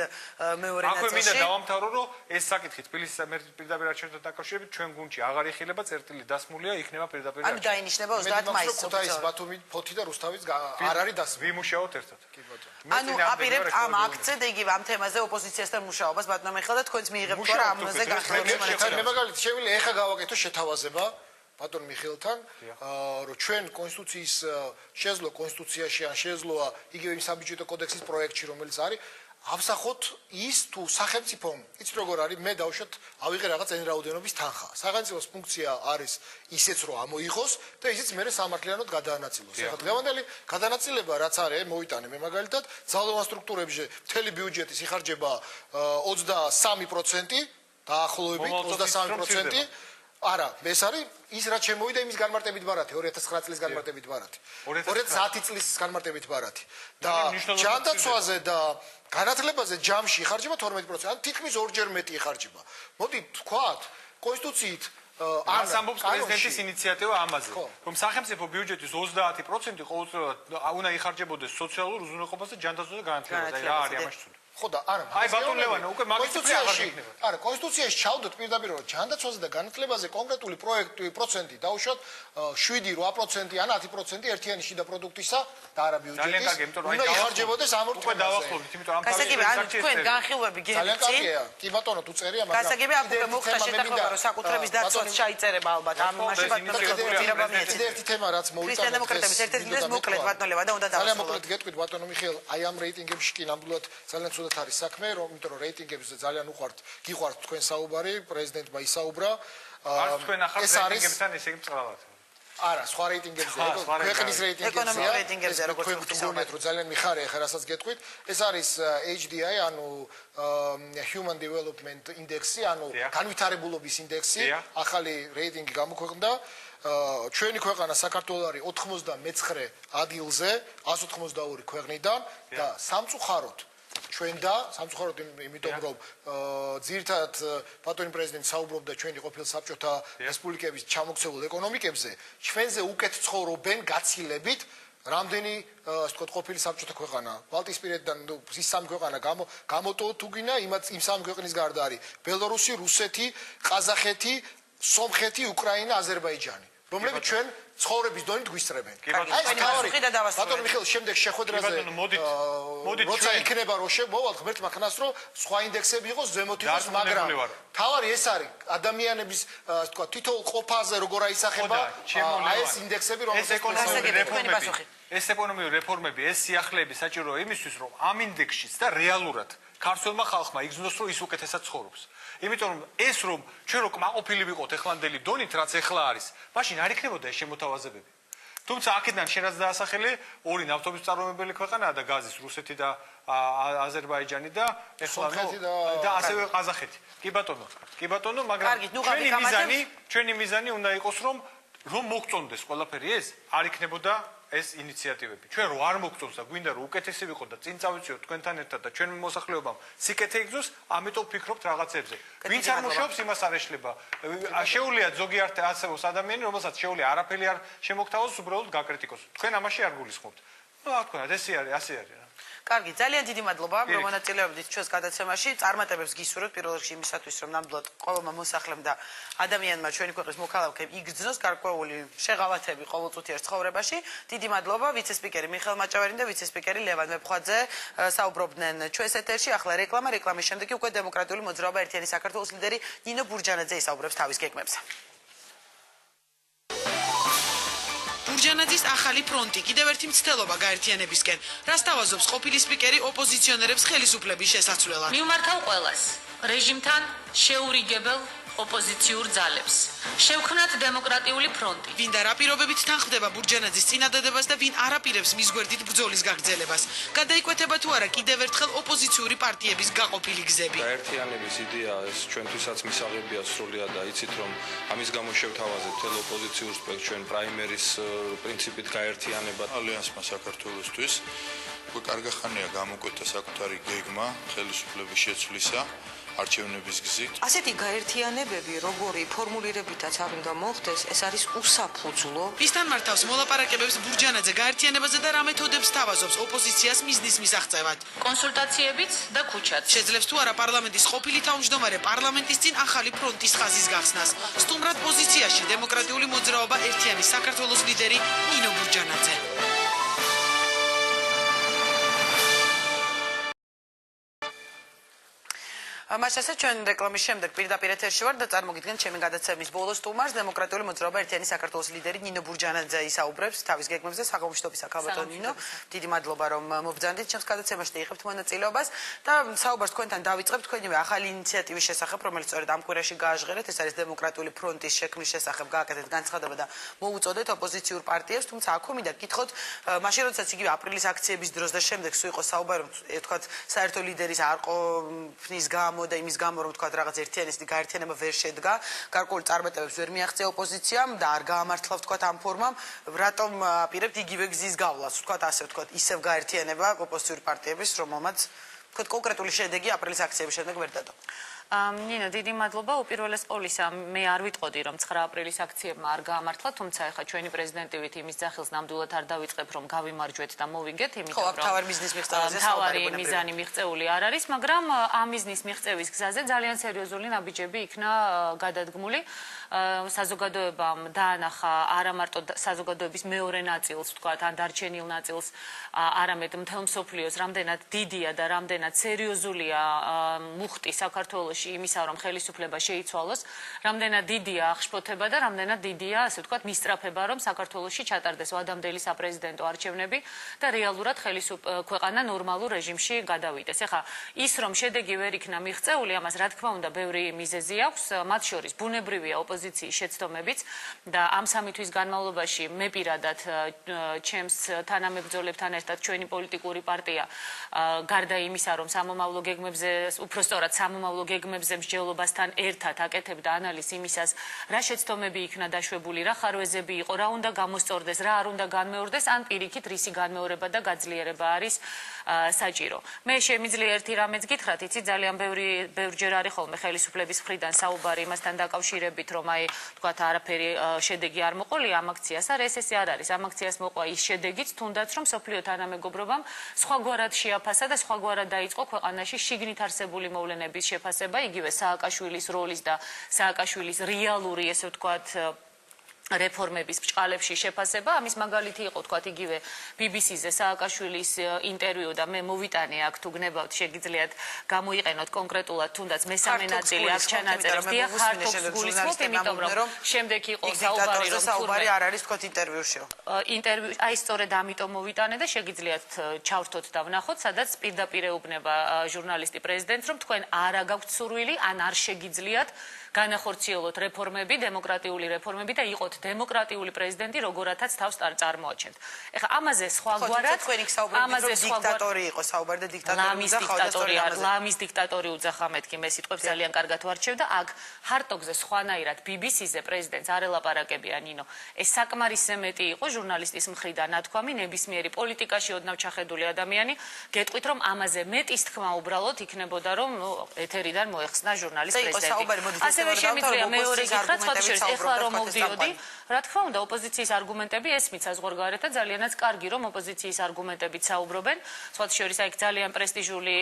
მეორე აქვე მინდა ნაწილში. დავამთავრო, რომ ეს საკითხი თბილისის პირდაპირ არჩევნებთან დაკავშირებით ჩვენ გუნდში აღარ იხილება, წერტილი დასმულია, იქნება პირდაპირ ანუ დაინიშნება 30 მაისს. ქუთაისის, ბათუმის, ფოთი და რუსთავის არ არის დასმული. ვიმუშაოთ ერთად. ანუ აპირებთ ამ აქციაზე და იგივე ამ თემაზე ოპოზიციასთან მუშაობას ბატონო მიხეილ და თქვენც მიიღებთ თორე ამაზე განხილვის მე მაგალითად შეგვიძლია ეხა გავაკეთო შეთავაზება ბატონ მიხეილთან, რომ ჩვენ კონსტიტუციის შეძლო კონსტიტუციაში ან შეძლოა იგივე იმ საბიუჯეტო კოდექსის პროექტში, რომელიც არის, ავსახოთ ის თუ სახელმწიფომ, იცით როგორ არის, მე დავუშვათ, ავიღე რაღაც წენი რაოდენობის თანხა. სახელმწიფოს ფუნქცია არის ისეც რომ ამოიღოს და ისიც მე სამართლიანოდ გადაანაწილოს. ეხლა დღევანდელი გადანაწილება რაც არის, მოვიტანე მე მაგალითად, ძალოვან სტრუქტურებში მთელი ბიუჯეტის იხარჯება 23% დაახლოებით 23%. არა, ეს არის ის რაც შემოვიდა იმის განმარტებით ბარათი 2009 წლის განმარტებით ბარათი 2010 წლის განმარტებით ბარათი და ჯანდაცვაზე და განათლებაზე ჯამში იხარჯება 12%, ან თითქმის ორჯერ მეტი იხარჯება. მოდი ვთქვათ, კონსტიტუციით არ ამბობს პრეზიდენტის ინიციატივა ამაზე, რომ სახელმწიფო ბიუჯეტის 30% ყოველწლიურად უნდა იხარჯებოდეს სოციალურ უზრუნველყოფასა და ჯანდაცვაზე და განათლებაზე. რა არის ამაში ცუდი? ხო და არა აი ბატონ ლევანო უკვე მაგისტრი აღარ იქნება. არა, კონსტიტუციაში ჩავდოთ პირდაპირ რომ ჯანდაცვაზე და განათლებაზე კონკრეტული პროცენტი დაუშვათ 7-8% ან 10% ერთიანი შიდა პროდუქტისა და არა ბიუჯეტის. უნდა იხარჯებოდეს ამ ორ თემაზე. უკვე დავახლოვდით, იმიტომ რომ გასაგებია, ანუ თქვენ განხილვები გეცით. ძალიან კარგია. კი ბატონო, თუ წერია, მაგრამ გასაგებია, აქ უკვე მოხდა შეთანხმება, რომ საკუთრების დაცვაც ჩაიწერება ალბათ. ამ მასში ბატონო პირობა მიეცით. ერთი თემა რაც მოვიტანე. ქრისტიან-დემოკრატების ერთ-ერთი ლიდერი მოკლედ ბატონო ლევან და უნდა დავასრულოთ. ძალიან მოკლედ გეტყვით ბატონო მიხეილ, აი ამ რეიტინგებში კი ნამდვილად ძალიან ცუდად არის საქმე, იმიტომ რომ რეიტინგებზე ძალიან გიყვართ თქვენ საუბარი, პრეზიდენტმა ისაუბრა. არც თქვენ ახალ რეიტინგებთან ესე იგი მწყრალად. არა, სხვა რეიტინგებზე, ქვეყნის რეიტინგებზე, ეკონომიკურ რეიტინგებზე როგორც გქონდეთ, რომ ძალიან მიხარია ხა რასაც გეტყვით. ეს არის HDI, ანუ Human Development Index-ი, ანუ განვითარებულობის ინდექსი, ახალი რეიტინგი გამოქვეყნდა. ჩვენი ქვეყანა საქართველო არის 99 ადგილზე 182 ქვეყნიდან და სამწუხაროდ ჩვენ და სამწუხაროდ იმიტომ რომ ძირითადად ბატონი პრეზიდენტი საუბრობდა ჩვენი ყოფილ საბჭოთა რესპუბლიკების ჩამოქცეულ ეკონომიკებზე, ჩვენზე უკეთ ცხოვრობენ გაცილებით რამდენი ასე ვთქვათ ყოფილი საბჭოთა ქვეყანა ბალტიისპირეთიდან ის სამი ქვეყანა გამოტოვოთ თუ გინდა იმ სამი ქვეყნის გარდა არის ბელორუსი, რუსეთი, ყაზახეთი, სომხეთი, უკრაინა, აზერბაიჯანი, რომლებიც ჩვენ ცხოვრების დონით გვისწრებენ. აი თავი ბატონო მიხეილ შემდეგ შეხვედრაზე მოდით როცა იქნება რომ მოვალ ღმერთმა ხნას რომ სხვა ინდექსები იყოს ზემოთ იყოს, მაგრამ თავი ეს არის ადამიანების ასე ვთქვათ თითოეულ ყოფაზე როგორ აისახება აი ეს ინდექსები რომელსაც ეს ეკონომიკური რეფორმები, ეს სიახლეები საჭიროა იმისთვის, რომ ამ ინდექსშიც და რეალურად ქართველმა ხალხმა იგრძნოს, რომ ის უკეთესად ცხოვრობს. იმიტომ რომ ეს რომ ჩვენ რო კმაყოფილი ვიყოთ ეხლანდელი დონით, რაც ეხლა არის, მაშინ არ იქნებოდა ეს შემოთავაზებები. თუმცა აქედან შენ რაც დაასახელე, ორი ნავთობის წარმომებელი ქვეყანაა და გაზის რუსეთი და აზერბაიჯანი და ეხლა და ასევე ყაზახეთი. კი ბატონო, მაგრამ ჩვენი მიზანი უნდა იყოს რომ მოგწონდეს ყველაფერი ეს, არ იქნებოდა ეს ინიციატივები. ჩვენ რო არ მოგწონს და გვინდა რომ უკეთესი ვიყოთ და წინ წავიწიოთ თქვენთან ერთად და ჩვენ მოსახლეობამ სიკეთე იგზნოს, ამიტომ ვფიქრობთ რაღაცებზე. ვინც არ მუშაობს, იმას არ ეშლება. შეუძლია ზოგიერთ არსებობს ადამიანი, რომელსაც შეუძლია არაფერი არ შემოგთავაზოს, უბრალოდ გაკრიტიკოს. თქვენ ამაში არ გულისხმობთ. ნუ რა თქვა, ესე არის, ასე არის. კარგი, ძალიან დიდი მადლობა, რომ მონაწილეობდით ჩვენს გადაცემაში. წარმატებებს გისურვებთ პირველ რიგში იმისათვის, რომ ნამდვილად ყოველმა მოსახლემ და ადამიანმა ჩვენი ქვეყნის მოქალაქემ იგრძნოს გარკვეული შეღავათები ყოველწუთიერ ცხოვრებაში. დიდი მადლობა ვიცე-სპიკერი მიხეილ მაჭავარიძე და ვიცე-სპიკერი ლევან მეფხვაძე საუბრობდნენ ჩვენს ეთერში. ახლა რეკლამის შემდეგ უკვე დემოკრატიული მოძრაობა ერთიანი საქართველოს ლიდერი ნინო ბურჯანაძე ისაუბრებს თავის გეგმებზე. ბურჯანაძის ახალი ფრონტი კიდევ ერთი მცდელობა გაერთიანებისკენ. რას თავაზობს ყოფილი სპიკერი ოპოზიციონერებს ხელისუფლების შესაცვლელად? მივმართავ ყველას რეჟიმთან შეურიგებელ ოპოზიციურ ძალებს. შევქმნათ დემოკრატიული ფრონტი. ვინ და რა პირობებით თანხმდება ბურჯანაძის წინადადებას და ვინ არაპირებს მის გვერდით ბრძოლის გაგრძელებას? გადაიკვეთება თუ არა კიდევ ერთხელ ოპოზიციური პარტიების გაყოფილი გზები? გაერთიანების იდეა ეს ჩვენთვისაც მისაღებია სრულიად და იცით რომ ამის გამო შევთავაზებთ თელ ოპოზიციურ სპექტრს ჩვენ პრაიმერის პრინციპით გაერთიანება ალიანსმა საქართველოსთვის უკვე კარგი ხანია გამოკვეთა საკუთარი გეგმა ხელისუფლების შეცვლისა არჩევნების გზით. ასეთი გაერთიანებები, როგორი ფორმულირებითაც არ უნდა მოხდეს, ეს არის უსაფუძვლო. ისთან მართავს მოლაპარაკებებს ბურჯანაძე გაერთიანებაზე და რა მეთოდებს თავაზობს ოპოზიციას მიზნის მისაღწევად. კონსულტაციებიც და ქუჩაც. შეძლებს თუ არა პარლამენტის ყოფილი თავმჯდომარე პარლამენტის წინ ახალი ფრონტის ხაზის გახსნას. სტუმრად პოზიციაში დემოკრატიული მოძრაობა ერთიანი საქართველოს ლიდერი ნინო ბურჯანაძე. მასასაც ჩვენ რეკლამის შემდეგ პირდაპირ ეთერში ვარ და წარმოგიდგენთ ჩემი გადაცემის ბოლოს სტუმარს დემოკრატიული მოძრაობა ერთიანი საქართველოს ლიდერი ნინო ბურჯანაძე ისაუბრებს თავის გეგმებზე საგამოშტობის ახალბატონ ნინო დიდი მადლობა რომ მობრძანდით ჩემს გადაცემაში და იღებთ მონაწილეობას და საუბარს თქვენთან დავიწყებთ თქვენივე ახალი ინიციატივის შესახებ რომელიც სწორედ ამ კვირაში გააჟღერეთ ეს არის დემოკრატიული ფრონტის შექმნის შესახებ გააკეთეთ განცხადება და მოუწოდეთ ოპოზიციურ პარტიებს თუმცა აქ მინდა გითხოთ მაშინ როდესაც იგივე აპრილის აქციების დროს და შემდეგ სულ იყო საუბარი თქვათ საერთო ლიდერის არ ყოფნის გამო და იმის გამო რომ თქვა რაღაც ერთიანესი გაერთიანება ვერ შედგა, გარკვეული წარმატებებს ვერ მიაღწია ოპოზიციამ და არ გაამართლა თქვა ამ ფორმამ, რატომ აპირებთ იგივე გზის გავლას, თქვა ასე ვთქვა, ისევ გაერთიანება ოპოზიციური პარტიების, რომელმაც თქვა კონკრეტული შედეგი აპრილის აქციების შემდეგ ვერ დადო. ნინო, დიდი მადლობა. უპირველეს ყოვლისა, მე არ ვიტყოდი, რომ 9 აპრილის აქციებმა არ გაამართლა, თუმცა ახლა ჩვენი პრეზიდენტივით იმის ძახილს ნამდვილად არ დავიწყებ, რომ გავიმარჯვეთ და მოვიგეთ, იმიტომ რომ თავარი მიზნის მიღწევაზე თავარი მიზანი მიღწეული არ არის, მაგრამ ამ მიზნის მიღწევის გზაზე ძალიან სერიოზული ნაბიჯები იქნა გადადგმული. საზოგადოებამ დაანახა არა მარტო საზოგადოების მეორე ნაწილს, თქვათ, ან დარჩენილ ნაწილს, არამედ მთელ მსოფლიოს რამდენად დიდია და რამდენად სერიოზულია მუხტი საქართველოში იმისა, რომ ხელისუფლება შეიცვალოს, რამდენად დიდია აღშფოთება და რამდენად დიდია, ასე ვთქვათ, მისწრაფება, რომ საქართველოში ჩატარდეს ვადამდელი საპრეზიდენტო არჩევნები და რეალურად ქვეყანა ნორმალურ რეჟიმში გადავიდეს. ეხლა ის, რომ შედეგი ვერ იქნა მიღწეული, ამას რა თქმა უნდა ბევრი მიზეზი აქვს, მათ შორის ბუნებრივია ოპოზიციის შეცდომებიც და ამ 3 თვის განმავლობაში მე პირადად ჩემს თანამებრძოლებთან ერთად ჩვენი პოლიტიკური პარტია გარდა იმისა, რომ სამომავლო გეგმებზე, უფრო სწორად სამომავლო გეგმებზე მსჯელობასთან ერთად აკეთებდა ანალიზს იმისას, რა შეცდომები იქნა დაშვებული, რა ხარვეზები იყო, რა უნდა გამოსწორდეს, რა არ უნდა განმეორდეს, ან პირიქით რისი განმეორება და გაძლიერება არის საჭირო. მე შემიძლია ერთი რამეც გითხრათ, იცი ძალიან ბევრჯერ არის ხოლმე ხელისუფლების მხრიდან საუბარი იმასთან დაკავშირებით, რომ აი თქვათ არაფერი შედეგი არ მოყოლია ამ აქციას, არ ესე არ არის. ამ აქციას მოყვა ის შედეგიც, თუნდაც რომ სოფლიო თანამეგობრობამ სხვაგვარად შეაფასა და სხვაგვარად დაიწყო ქვეყანაში შიგნით არსებული მოვლენების შეფასება, იგივე სააკაშვილის როლის და სააკაშვილის რეალური, ესე ვთქვათ, რეფორმების ბჭყალებში შეფასება. ამის მაგალითი იყო თქვათ იგივე BBC-ზე სააკაშვილის ინტერვიუ და მე მოვიტანე აქ თუ გნებავთ შეგიძლიათ გამოიყენოთ კონკრეტულად თუნდაც მესამე ნაწილი აქ ჩანაწერებს დიახ ხართობს გულისხმობ იმიტომ რომ შემდეგ იყო საუბარი არ არის თქვათ ინტერვიუშიო. ინტერვიუ აი სწორედ ამიტომ მოვიტანე და შეგიძლიათ ჩავრთოთ და ვნახოთ სადაც პირდაპირ ეუბნება ჟურნალისტი პრეზიდენტს რომ თქვენ არ აგაქვთ სურვილი ან არ შეგიძლიათ განახორციელოთ რეფორმები, დემოკრატიული რეფორმები და იყოთ დემოკრატიული პრეზიდენტი, როგორათაც თავს წარმოაჩენთ. ეხლა ამაზე სხვაგვარად ამაზე დიქტატორი იყო საუბარი და დიქტატორი ლამის დიქტატორი უძახა მეთქი მე სიტყვებს ძალიან კარგად ვარჩევ და აქ ჰარტოგზე სხვანაირად BBC-ზე პრეზიდენტს არ ელაპარაკებია ნინო. ეს საკმარისზე მეტი იყო ჟურნალისტის მხრიდან ნათქვამი, ნებისმიერი პოლიტიკაში ოდნავ ჩახედული ადამიანი, გეტყვით რომ ამაზე მეტის თქმა უბრალოდ იქნებოდა რომ ეთერიდან მოეხსნა ჟურნალისტ პრეზიდენტი. ასევე შემიძლია მეორე გითხრათ, სხვა შორის ეხლა რომ მოვდიოდი, რა თქმა უნდა, ოპოზიციის არგუმენტები ესმით საზღვარგარეთ და ძალიანაც კარგი რომ ოპოზიციის არგუმენტებით საუბრობენ. სხვა შორის აი ძალიან პრესტიჟული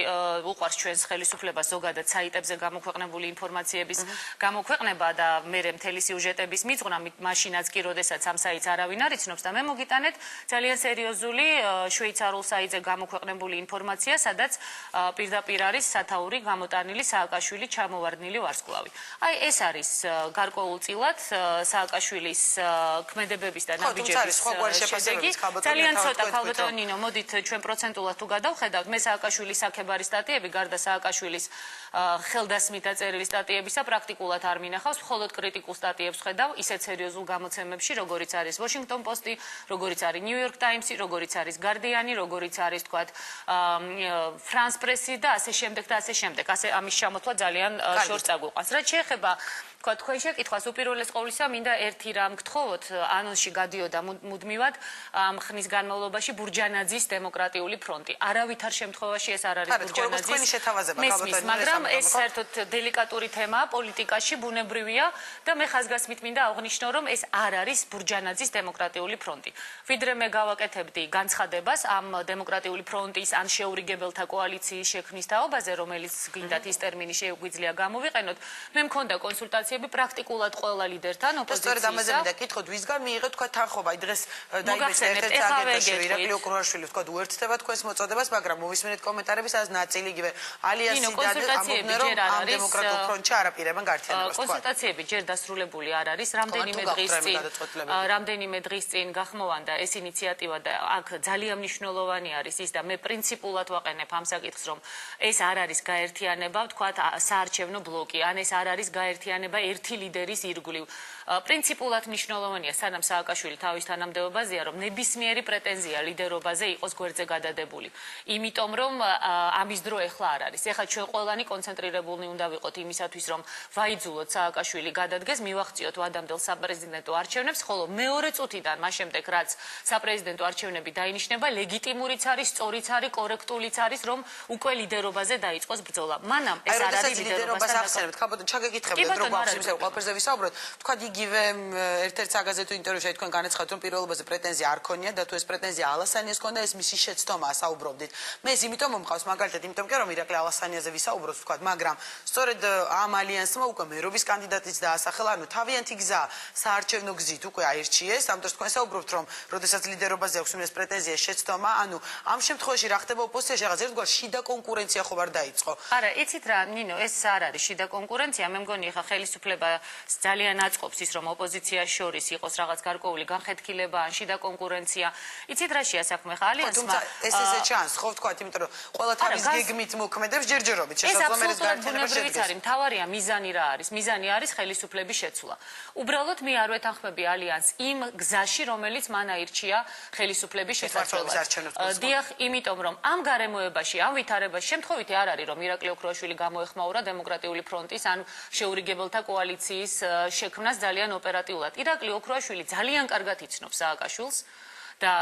უყვარს ჩვენს ხელისუფლებას ზოგადად საიტებზე გამოქვეყნებული ინფორმაციების გამოქვეყნება და მერე მთელი სიუჟეტების მიწვრა, მაშინაც კი როდესაც ამ საიტს არავინ არ იცნობს და მე მოგიტანეთ ძალიან სერიოზული შვეიცარიულ საიტზე გამოქვეყნებული ინფორმაცია, სადაც პირდაპირ არის სათაური გამოტანილი სააკაშვილი ჩამოვარდნილი ვარსკვლავი. აი ეს არის გარკვეულწილად სააკაშვილის ქმედებების და ნაბიჯების შედეგი. ძალიან ცოტა ხალბატონ ნინო, მოდით ჩვენ პროცენტულად თუ გადავხედავთ, მე სააკაშვილის საქებარი სტატიები გარდა სააკაშვილის ხელდასმით დაწერილი სტატიებისა პრაქტიკულად არ მინახავს, მხოლოდ კრიტიკულ სტატიებს ხედავ ისეთ სერიოზულ გამოცემებში, როგორიც არის Washington Post-ი, როგორიც არის New York Times-ი, როგორიც არის Guardian-ი, როგორიც არის თქვათ France Press-ი და ასე შემდეგ და ასე შემდეგ. ასე ამის ჩამოთვლა ძალიან შორს წაგვიყვანს. რაც შეეხება თქვა თქვენ შეკითხვას უპირველეს ყოვლისა მინდა ერთი რამ გთხოვოთ, ანონსში გადიოდა მუდმივად ამ ხნის განმავლობაში ბურჯანაძის დემოკრატიული ფრონტი. არავითარ შემთხვევაში ეს არ არის ბურჯანაძის მესმის, მაგრამ ეს საერთოდ დელიკატური თემაა პოლიტიკაში, ბუნებრივია და მე ხაზგასმით მინდა აღვნიშნო, რომ ეს არ არის ბურჯანაძის დემოკრატიული ფრონტი. ვიდრე მე გავაკეთებდი განცხადებას ამ დემოკრატიული ფრონტის ან შეურიგებელთა კოალიციის შექმნის თაობაზე, რომელიც გინდათ ის ტერმინი შეგვიძლია გამოვიყენოთ, მე მქონდა კონსულტაციები პრაქტიკულად ყველა ლიდერთან ოპოზიციისა. სწორედ ამაზე მინდა გითხოთ, ვისგან მიიღეთ თქვა თანხობა? დღეს დაიბეჭდა ერთ-ერთ აგენტოში, ირაკლი ოქროაშვილი თქვა უერთდება თქვენს მოწოდებას, მაგრამ მოვისმენთ კომენტარების ას ნაწილი იგივე ალიანსიდან ამბობენ, რომ ამ დემოკრატიულ ფრონტში არაპირებენ გაერთიანებას. კონსულტაციები ჯერ დასრულებული არ არის, რამდენიმე დღის წინ გახმოვანდა ეს ინიციატივა და აქ ძალიან მნიშვნელოვანი არის ის და მე პრინციპულად ვაყენებ ამ საკითხს, რომ ეს არ არის გაერთიანება, ვთქვათ, საარჩევნო ბლოკი, ან ეს არ არის გაერთიანება ერთი ლიდერის ირგვლივ. პრინციპულად მნიშვნელოვანია, სანამ სააკაშვილი თავის თანამდებობაზეა, რომ ნებისმიერი პრეტენზია ლიდერობაზე იყოს გვერდზე გადადებული. იმიტომ რომ ამის დრო ეხლა არ არის. ეხლა ჩვენ ყველანი კონცენტრირებულნი უნდა ვიყოთ იმისათვის, რომ ვაიძულოთ სააკაშვილი გადადგეს, მივახციოთ ვადამდელ საპრეზიდენტო არჩევნებს, ხოლო მეორე წუთიდან მას შემდეგ, რაც საპრეზიდენტო არჩევნები დაინიშნება, ლეგიტიმურიც არის, სწორიც არის, კორექტულიც არის, რომ უკვე ლიდერობაზე დაიწყოს ბრძოლა. მანამ ეს არ არის ლიდერობას ახსენებთ. ხაბოთ ჩაგეკითხებთ, რომ გვაქვს იმის ყველაფერზე ვისაუბროთ. თქვა იგივე ერთ-ერთ საგაზეთო ინტერვიუში თქვენ განაცხადეთ, რომ პირველობაზე პრეტენზია არ ქონია და თუ ეს პრეტენზია ალასანიას ქონდა, ეს მისი შეცდომაა, საუბრობდით. მე ეს იმიტომ მომყავს მაგალითად, იმიტომ კი რომ ირაკლი ალასანიაზე ვისაუბროთ, თქვა, მაგრამ სწორედ ამ ალიანსმა უკვე მერობის კანდიდატიც დაასახელა, ანუ თავიანთი გზა საარჩევნო გზით უკვე აირჩიეს, ამიტომ თქვენ საუბრობთ, რომ როდესაც ლიდერობაზე აქვს ეს პრეტენზია შეცდომა, ანუ ამ შემთხვევაში რა ხდება ოპოზიციაში, რაღაც ერთგვარ შიდა კონკურენცია ხო არ დაიწყო? არა, იცით რა, ნინო, ეს არ არის შიდა კონკურენცია, მე მგონი ხა ხელისუფლება ძალიან აწყობს ის, რომ ოპოზიციას შორის იყოს რაღაც გარკვეული განხეთქილება ან შიდა კონკურენცია. იცით რაშია საქმე ხა ალიანსმა? ეს ესე ჩანს, ხო ვთქვათ, იმიტომ რომ ყველა თავის გეგმით მოქმედებს ჯერჯერობით, შესაძლოა ეს გაერთიანება შედგეს. მთავარია მიზანი რა არის? მიზანი არის ხელისუფლების შეცვლა. უბრალოდ მე არ ვეთანხმები ალიანსს იმ გზაში, რომელიც მან აირჩია ხელისუფლების შესაძლებლად. დიახ, იმიტომ რომ ამ გარემოებაში, ამ ვითარებაში შემთხვევითი არ არის, რომ ირაკლი ოქროაშვილი გამოეხმაურა დემოკრატიული ფრონტის ან შეურიგებელთა კოალიციის შექმნას ძალიან ოპერატიულად. ირაკლი ოქროაშვილი ძალიან კარგად იცნობს სააკაშვილს და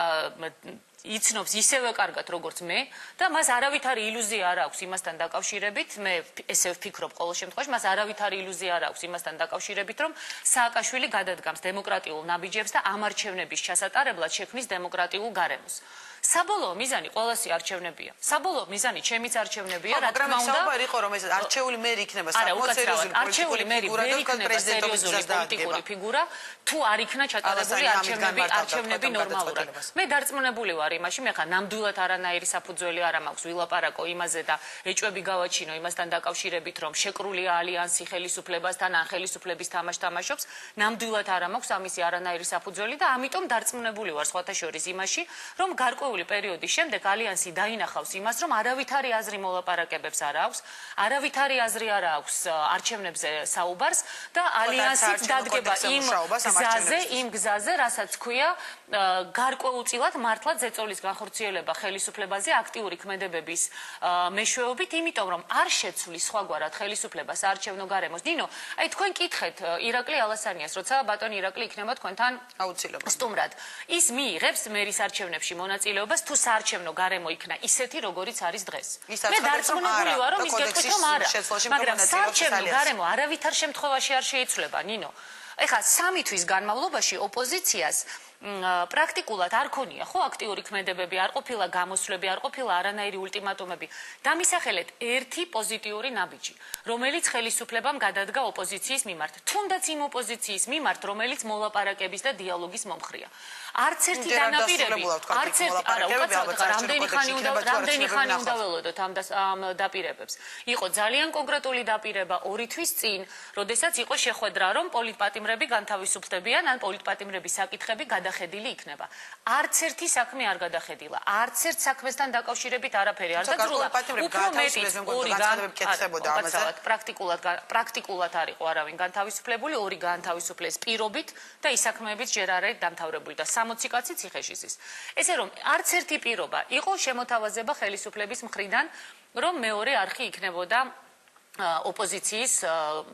იცნობს ისევე კარგად როგორც მე და მას არავითარი ილუზია არ აქვს იმასთან დაკავშირებით, მე ესე ვფიქრობ ყოველ შემთხვევაში, მას არავითარი ილუზია არ აქვს იმასთან დაკავშირებით, რომ სააკაშვილი გადადგამს დემოკრატიულ ნაბიჯებს და ამ არჩევნების ჩასატარებლად შექმნის დემოკრატიულ გარემოს. საბოლოო მიზანი ყველასი არჩევნებია. საბოლოო მიზანი ჩემიც არჩევნებია, რა თქმა უნდა. მაგრამ იყო რომ ეს არჩეული მერი იქნება საკმაოდ სერიოზული არჩეული მერი იქნება სერიოზული პოლიტიკური ფიგურა, თუ არ იქნა ჩატარებული არჩევნები ნორმალურად. მე დარწმუნებული ვარ იმაში, მე ხა ნამდვილად არანაირი საფუძველი არ მაქვს ვილაპარაკო იმაზე და ეჭვები გავაჩინო იმასთან დაკავშირებით, რომ შეკრულია ალიანსი ხელისუფლებასთან ან ხელისუფლების თამაშობს, ნამდვილად არ მაქვს ამისი არანაირი საფუძველი და ამიტომ დარწმუნებული ვარ სხვათა შორის იმაში, რომ გარკვეული პერიოდის შემდეგ ალიანსი დაინახავს იმას, რომ არავითარი აზრი მოლაპარაკებებს არ აქვს, არავითარი აზრი არ აქვს არჩევნებზე საუბარს და ალიანსიც დადგება იმ გზაზე, რასაც ქვია გარკვეულწილად მართლაც ზეწოლის განხორციელება ხელისუფლებაზე აქტიური ქმედებების მეშვეობით, იმიტომ რომ არ შეცვლის სხვაგვარად ხელისუფლებას არჩევნო გარემოს. ნინო, აი თქვენ კითხეთ ირაკლი ალასანიას, როცა ბატონი ირაკლი იქნება თქვენთან აუცილებლად სტუმრად. ის მიიღებს მერის არჩევნებში მონაწილეობას, თუ საარჩევნო გარემო იქნა ისეთი, როგორიც არის დღეს. მე დარწმუნებული ვარ, რომ ის გეტყვით, რომ არა, მაგრამ საარჩევნო გარემო არავითარ შემთხვევაში არ შეიცვლება, ნინო. ეხლა 3 თვის განმავლობაში ოპოზიციას პრაქტიკულად არ ქონია ხო აქტიური ქმედებები, არ ყოფილა გამოსვლები, არ ყოფილა არანაირი ულტიმატუმები. დამისახელეთ ერთი პოზიტიური ნაბიჯი, რომელიც ხელისუფლებამ გადადგა ოპოზიციის მიმართ, თუნდაც იმ ოპოზიციის მიმართ, რომელიც მოლაპარაკების და დიალოგის მომხრეა. არც ერთი დანაპირები, არც ერთი, არა, უკაცრავად, რამდენი ხანი უნდა ველოდოთ ამ დაპირებებს. იყო ძალიან კონკრეტული დაპირება 2 თვის წინ, როდესაც იყო შეხვედრა, რომ პოლიტპატიმრები განთავისუფლდებიან ან პოლიტპატიმრების საკითხები გადახედილი იქნება. არც ერთი საქმე არ გადახედილა. არც ერთ საქმესთან დაკავშირებით არაფერი არ დაძრულა. უფრო მეტიც პრაქტიკულად არ იყო არავინ განთავისუფლებული, 2 განთავისუფლეს პირობით და ის საქმეებიც ჯერ არ არის დამთავრებული და 60 კაცი ციხეში ზის. ესე რომ არც ერთი პირობა იყო შემოთავაზება ხელისუფლების მხრიდან, რომ მეორე არხი იქნებოდა ოპოზიციის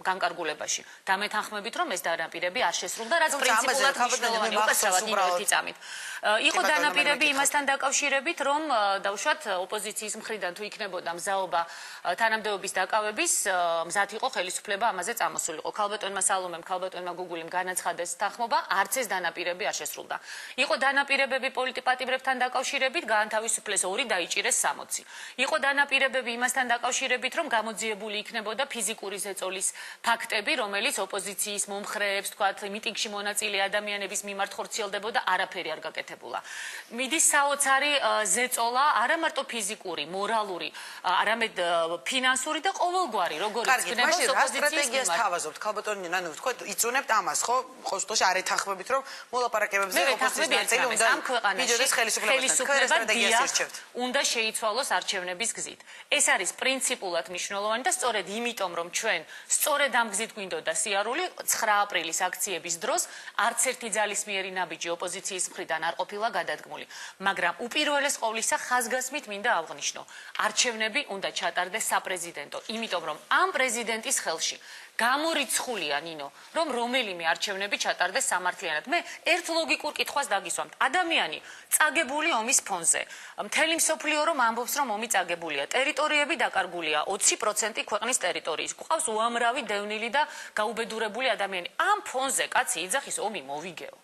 განკარგულებაში. დამეთანხმებით, რომ ეს დანაპირები არ შესრულდა, რაც პრინციპულად მნიშვნელოვანი უკაცრავად ერთი წამით. იყო დანაპირები იმასთან დაკავშირებით, რომ დავუშვათ ოპოზიციის მხრიდან თუ იქნებოდა მზაობა თანამდებობის დაკავების, მზად იყო ხელისუფლება ამაზე წამოსულიყო. ქალბატონმა სალომემ, ქალბატონმა გუგულიმ განაცხადეს თანხმობა, არც ეს დანაპირები არ შესრულდა. იყო დანაპირებები პოლიტიკპატიმრებთან დაკავშირებით, გაანთავისუფლეს 2, დაიჭირეს 60. იყო დანაპირებები იმასთან დაკავშირებით, რომ გამოძიებული იქნებოდა ფიზიკური ზეწოლის ფაქტები, რომელიც ოპოზიციის მომხრეებს, თქვათ, მიტინგში მონაწილე ადამიანების მიმართ ხორციელდებოდა, არაფერი არ გაკეთებულა. მიდის საოცარი ზეწოლა, არა მარტო ფიზიკური, მორალური, არამედ ფინანსური და ყოველგვარი, როგორიც იქნება ოპოზიციის სტრატეგიას თავაზობთ, ქალბატონი, ანუ თქვენ იწუნებთ ამას, ხო? ყოველ შემთხვევაში არ ეთანხმებით, რომ მოლაპარაკებებზე ოპოზიციის ნაწილი უნდა მიდოდეს ხელისუფლებასთან. უნდა შეიცვალოს არჩევნების გზით. ეს არის პრინციპულად მნიშვნელოვანი და სწორედ იმიტომ, რომ ჩვენ სწორედ ამ გზით გვინდოდა სიარული 9 აპრილის აქციების დროს არც ერთი ძალისმიერი ნაბიჯი ოპოზიციის მხრიდან არ ყოფილა გადადგმული. მაგრამ უპირველეს ყოვლისა ხაზგასმით მინდა აღვნიშნო, არჩევნები უნდა ჩატარდეს საპრეზიდენტო, იმიტომ რომ ამ პრეზიდენტის ხელში გამორიცხულია ნინო, რომ რომელიმე არჩევნები ჩატარდეს სამართლიანად. მე ერთ ლოგიკურ კითხვას დაგისვამთ. ადამიანი წაგებული ომის ფონზე. მთელი მსოფლიო რომ ამბობს, რომ ომი წაგებულია. ტერიტორიები დაკარგულია 20% ქვეყნის ტერიტორიის. გვყავს უამრავი დევნილი და გაუბედურებული ადამიანი. ამ ფონზე კაცი იძახის ომი მოვიგეო.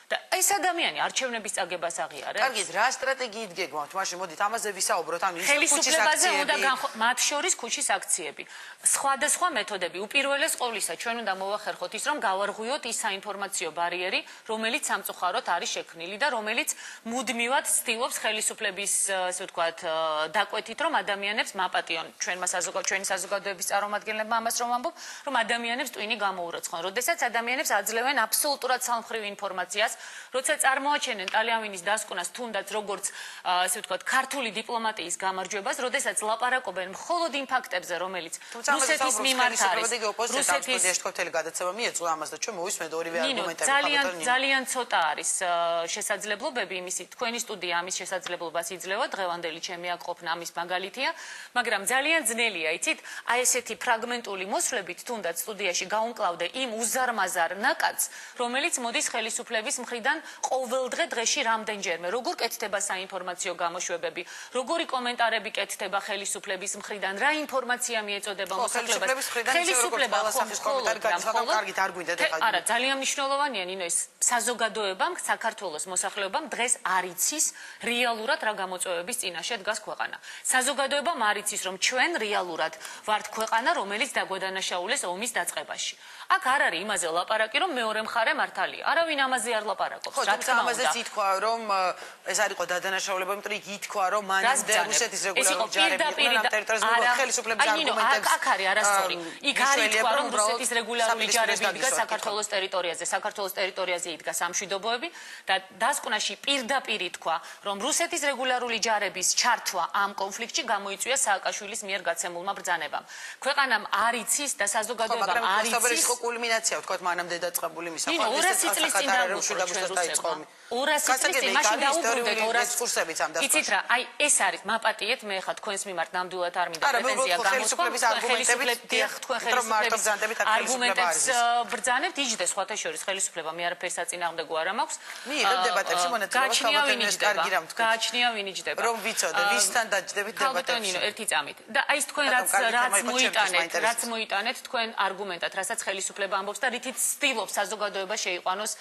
და ეს ადამიანი არჩევნების წაგებას აღიარებს. კარგი, რა სტრატეგიით გეგმავთ? მაშინ მოდით ამაზე ვისაუბროთ, ანუ ხელისუფლებაზე უნდა მათ შორის ქუჩის აქციები. სხვადასხვა მეთოდები. უპირველეს ყოვლისა, ჩვენ უნდა მოვახერხოთ ის, რომ გავარღვიოთ ის საინფორმაციო ბარიერი, რომელიც სამწუხაროდ არის შექმნილი და რომელიც მუდმივად ცდილობს ხელისუფლების, ასე ვთქვათ, დაკვეთით, რომ ადამიანებს მაპატიონ. ჩვენი საზოგადოების წარმომადგენლებმა ამას რომ ამბობ, რომ ადამიანებს ტვინი გამოუროცხონ. როდესაც ადამიანებს აძლევენ აბსოლუტურად სამხრივ ინფორმაციას, როცა წარმოაჩენენ ტალიანის დასკვნას თუნდაც როგორც ასე ვთქვათ ქართული დიპლომატიის გამარჯვებას, როდესაც ლაპარაკობენ მხოლოდ იმ ფაქტებზე, რომელიც რუსეთის მიმართ არის. რუსეთის ერთკვეთილი გადაცემა მიეწვა ამას და ჩვენ მოვისმენთ ორივე არგუმენტები. ძალიან ცოტა არის შესაძლებლობები იმისი, თქვენი სტუდია ამის შესაძლებლობას იძლევა, დღევანდელი ჩემი აქ ყოფნა ამის მაგალითია, მაგრამ ძალიან ძნელია, იცით, აი ესეთი ფრაგმენტული მოსვლებით თუნდაც სტუდიაში გაუმკლავდე იმ უზარმაზარ ნაკადს, რომელიც მოდის ხელისუფლების მხრიდან ყოველდღე დღეში რამდენჯერმე. როგორ კეთდება საინფორმაციო გამოშვებები, როგორი კომენტარები კეთდება ხელისუფლების მხრიდან, რა ინფორმაცია მიეწოდება მოსახლეობას. ხელისუფლება არა, ძალიან მნიშვნელოვანია ნინო ეს საზოგადოებამ, საქართველოს მოსახლეობამ დღეს არ იცის რეალურად რა გამოწვევების წინაშე დგას ქვეყანა. საზოგადოებამ არ იცის, რომ ჩვენ რეალურად ვართ ქვეყანა, რომელიც დაგვედანაშაულეს ომის დაწყებაში. აქ არ არის იმაზე ლაპარაკი, რომ მეორე მხარე მართალია. არავინ ამაზე არ ლაპარაკობს. რა თქმა უნდა, ამაზეც ითქვა, რომ ეს არ იყო დადანაშაულება, იმიტომ რომ ითქვა, რომ მანამდე რუსეთის რეგულარული ჯარები იყვნენ ამ ტერიტორიაზე, ხელისუფლების არგუმენტებს. აქ არის არასწორი. იქ არ ითქვა, რომ რუსეთის რეგულარული ჯარები იდგა საქართველოს ტერიტორიაზე, საქართველოს ტერიტორიაზე იდგა სამშვიდობოები და დასკვნაში პირდაპირ ითქვა, რომ რუსეთის რეგულარული ჯარების ჩართვა ამ კონფლიქტში გამოიწვია სააკაშვილის მიერ გაცემულმა ბრძანებამ. ქვეყანამ არ იცის და საზოგადოებამ არ იცის. კულმინაცია ვთქვათ მანამდე დაწყებული მის ახალ 200 წლის წინ დაუშვება. 200 წლის წინ მაშინ დაუბრუნდეთ 200 კურსებიც ამ დასკვნაში. იცით რა, აი ეს არის მაპატიეთ, მე ხა თქვენს მიმართ ნამდვილად არ მინდა პრეტენზია გამოსვა. არგუმენტებს ბრძანებთ, იჯდეს სხვათა შორის ხელისუფლება, მე არაფერს აწინააღმდეგო არ მაქვს. მიიღებ დებატებში მონაწილეობას, გააჩნია ვინ იჯდება. რომ ვიცოდე, ვისთან დაჯდებით დებატებში. ერთი წამით. და აი ეს თქვენ რაც მოიტანეთ, თქვენ არგუმენტად, რასაც ხელისუფლება ამბობს და რითიც ცდილობს საზოგადოება შეიყვანოს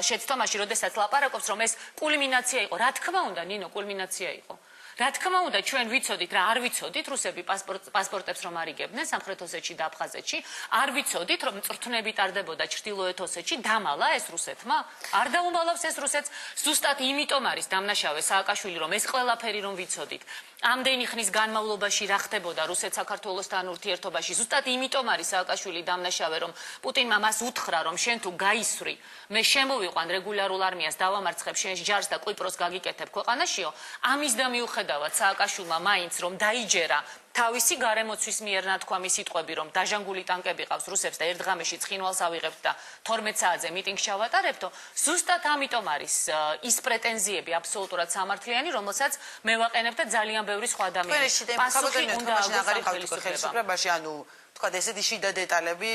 შეცდომაში, როდესაც ლაპარაკობს, რომ ეს კულმინაცია იყო. რა თქმა უნდა, ნინო, კულმინაცია იყო. რა თქმა უნდა, ჩვენ ვიცოდით რა, არ ვიცოდით რუსები პასპორტებს რომ არიგებდნენ სამხრეთ ოსეთში და აფხაზეთში, არ ვიცოდით რომ წრთნები ტარდებოდა ჩრდილოეთ ოსეთში, დამალა ეს რუსეთმა? არ დაუმალავს ეს რუსეთს? ზუსტად იმიტომ არის დამნაშავე სააკაშვილი, რომ ეს ყველაფერი რომ ვიცოდით. ამდენი ხნის განმავლობაში რა ხდებოდა რუსეთ-საქართველოსთან ურთიერთობაში, ზუსტად იმიტომ არის სააკაშვილი დამნაშავე, რომ პუტინმა მას უთხრა, რომ შენ თუ გაისვრი, მე შემოვიყვან რეგულარულ არმიას, დავამარცხებ შენს ჯარს და კვიპროს გაგიკეთებ ქვეყანაშიო, ამის და მიუხედავად სააკაშვილმა მაინც რომ დაიჯერა თავისი გარემოცვის მიერ ნათქვამი სიტყვები, რომ დაჟანგული ტანკები ყავს რუსებს და ერთ ღამეში ცხინვალს ავიღებთ და 12 საათზე მიტინგს ჩავატარებთო, ზუსტად ამიტომ არის ის პრეტენზიები აბსოლუტურად სამართლიანი, რომელსაც მე ვაყენებ და ძალიან ბევრი სხვა ადამიანის პასუხი უნდა აღარ ხელისუფლებაში, ანუ თქვა ესეთი შიდა დეტალები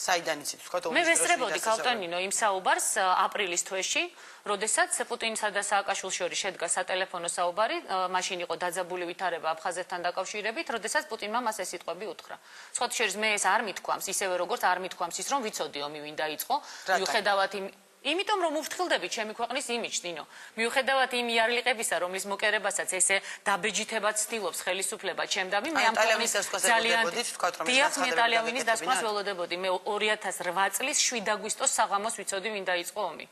საიდან იცით, თქვა მე ვესწრებოდი ქალტონინო იმ საუბარს აპრილის თვეში, როდესაც პუტინსა და სააკაშვილის შორის შედგა სატელეფონო საუბარი, მაშინ იყო დაძაბული ვითარება აფხაზეთთან დაკავშირებით, როდესაც პუტინმა მას ეს სიტყვები უთხრა. სხვათა შორის მე ეს არ მithქვამს, ისევე როგორც არ მithქვამს ის, რომ ვიცოდი ომი ვინ დაიწყო, მიუხედავად იმიტომ რომ უფრთხილდები ჩემი ქვეყნის იმიჯს, ნინო. მიუხედავად იმ იარლიყებისა, რომლის მოკერებასაც ესე დაბეჯითებად ცდილობს ხელისუფლება ჩემდამი, მე ამ ქვეყნის ძალიან დიახ, მე ტალიანის დასკვნას ველოდებოდი. მე 2008 წლის 7 აგვისტოს საღამოს ვიცოდი ვინ დაიწყო ომი.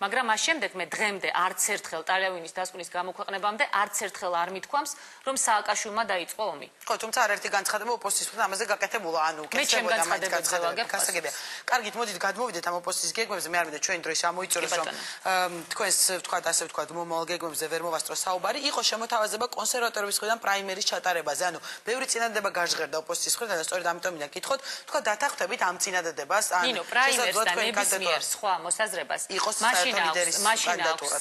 მაგრამ მას შემდეგ მე დღემდე არც ერთხელ ტალიანის დასკვნის გამოქვეყნებამდე არც ერთხელ არ მithქვამს, რომ სააკაშვილმა დაიწყო ომი. ხო, თუმცა არაერთი განცხადება ოპოზიციის მხრიდან ამაზე გაკეთებულა, ანუ კეთებოდა მაინც განცხადება. გასაგებია. კარგით, მოდით გადმოვიდეთ ამ ოპოზიციის გეგმებზე, მე არ მინდა ჩვენი დროის ამოიწუროს, რომ თქვენს ვთქვათ, ასე ვთქვათ, მომავალ გეგმებზე ვერ მოვასწრო საუბარი, იყო შემოთავაზება კონსერვატორების მხრიდან პრაიმერის ჩატარებაზე, ანუ ბევრი წინადადება გაჟღერდა ოპოზიციის მხრიდან და სწორედ ამიტომ მინდა გითხოთ, თქვა დათანხმდებით ამ წინადადებას, ან ნინო, პრაიმერს და ნებისმიერ სხვა მოსაზრებას მაშინ აქვს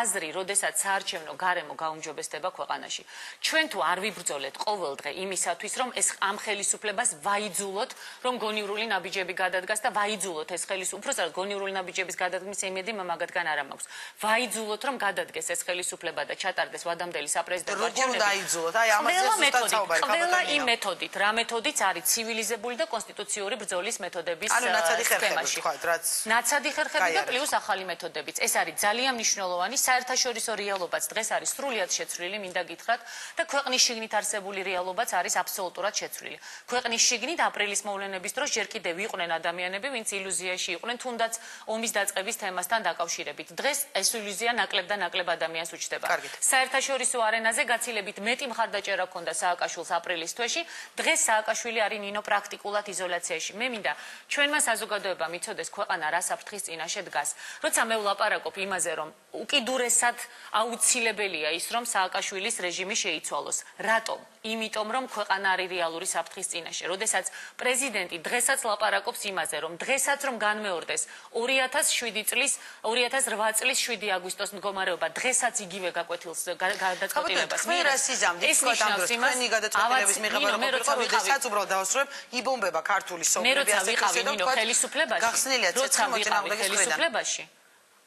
აზრი, როდესაც საარჩევნო გარემო გაუმჯობესდება ქვეყანაში. ჩვენ თუ არ ვიბრძოლეთ ყოველ დღე იმისათვის, რომ ეს ამ ხელისუფლებას ვაიძულოთ, რომ გონივრული ნაბიჯები გადადგას და ვაიძულოთ ეს ხელისუფლება, უბრალოდ გონივრული ნაბიჯების გადადგმის იმედი მაგათგან არ მაქვს. ვაიძულოთ, რომ გადადგეს ეს ხელისუფლება და ჩატარდეს ვადამდელი საპრეზიდენტო არჩევნები. როგორ დაიძულოთ? აი ამაზე ზუსტად საუბარი. ყველა იმ მეთოდით, რა მეთოდიც არის ცივილიზებული და კონსტიტუციური ბრძოლის მეთოდების სქემაში. ნაცადი ხერხები და პლუს ახალი მეთოდებიც. ეს არის ძალიან მნიშვნელოვანი საერთაშორისო რეალობაც დღეს არის სრულიად შეცვლილი, მინდა გითხრათ და ქვეყნის შიგნით არსებული რეალობაც არის აბსოლუტურად შეცვლილი. ქვეყნის შიგნით აპრილის მოვლენების დროს ჯერ კიდევ იყვნენ ადამიანები, ვინც ილუზიაში იყვნენ, თუნდაც ომის დაწყების თემასთან დაკავშირებით. დღეს ეს ილუზია ნაკლებ და ნაკლებ ადამიანს უჩნდება. საერთაშორისო არენაზე გაცილებით მეტი მხარდაჭერა ჰქონდა სააკაშვილს აპრილის თვეში, დღეს სააკაშვილი არის ნინო პრაქტიკულად იზოლაციაში. მე მინდა ჩვენმა საზოგადოებამ იცოდეს ქვეყანა რა საფრთხის წინაშე დგას. როცა მე ვლაპარაკობ იმაზე, რომ უკიდურესად აუცილებელია ის, რომ სააკაშვილის რეჟიმი შეიცვალოს. რატომ? იმიტომ, რომ ქვეყანა არის რეალური საფრთხის წინაშე. როდესაც პრეზიდენტი დღესაც ლაპარაკობს იმაზე, რომ დღესაც რომ განმეორდეს 2008 წლის 7 აგვისტოს მდგომარეობა, დღესაც იგივე გაკვეთილს გადაწყვეტილებას მიიღებს. ეს ნიშნავს იმას, თქვენი გადაწყვეტილების მიღება როგორ იყო, როდესაც უბრალოდ დავასრულებ, იბომბება ქართული სოფლები, მე როცა ვიყავი ნინო ხელისუფლებაში,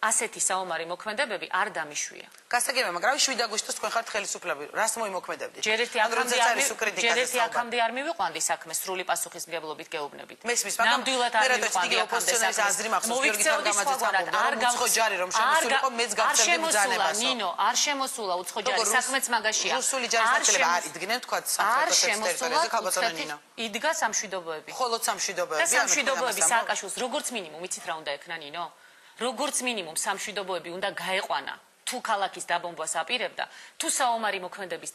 ასეთი საომარი მოქმედებები არ დამიშვია. გასაგებია, მაგრამ 7 აგვისტოს თქვენ ხართ ხელისუფლები. რას მოიმოქმედებდით? ჯერ ერთი აქამდე არ მივიყვანდი საქმე სრული პასუხისმგებლობით გეუბნებით. მესმის, მაგრამ მე რატო ოპოზიციონერის აზრი მახსოვს გიორგი თამგამაძეც ამბობდა, უცხო ჯარი რომ შემოსულიყო, მეც გავწევდი ბრძანებას. ნინო, არ შემოსულა უცხო ჯარი, საქმეც მაგაშია. რუსული ჯარის ნაწილება არ იდგნენ, თქვა საქართველოს ტერიტორიაზე ქალბატონო ნინო. იდგა სამშვიდობოები. მხოლოდ სამშვიდობოები. და სამშვიდობოები სააკაშვილს როგორც მინიმუმ იცით რა უნდა ექნა ნინო? როგორც მინიმუმ სამშვიდობოები უნდა გაეყვანა. თუ ქალაქის დაბომბვას აპირებდა, თუ საომარი მოქმედების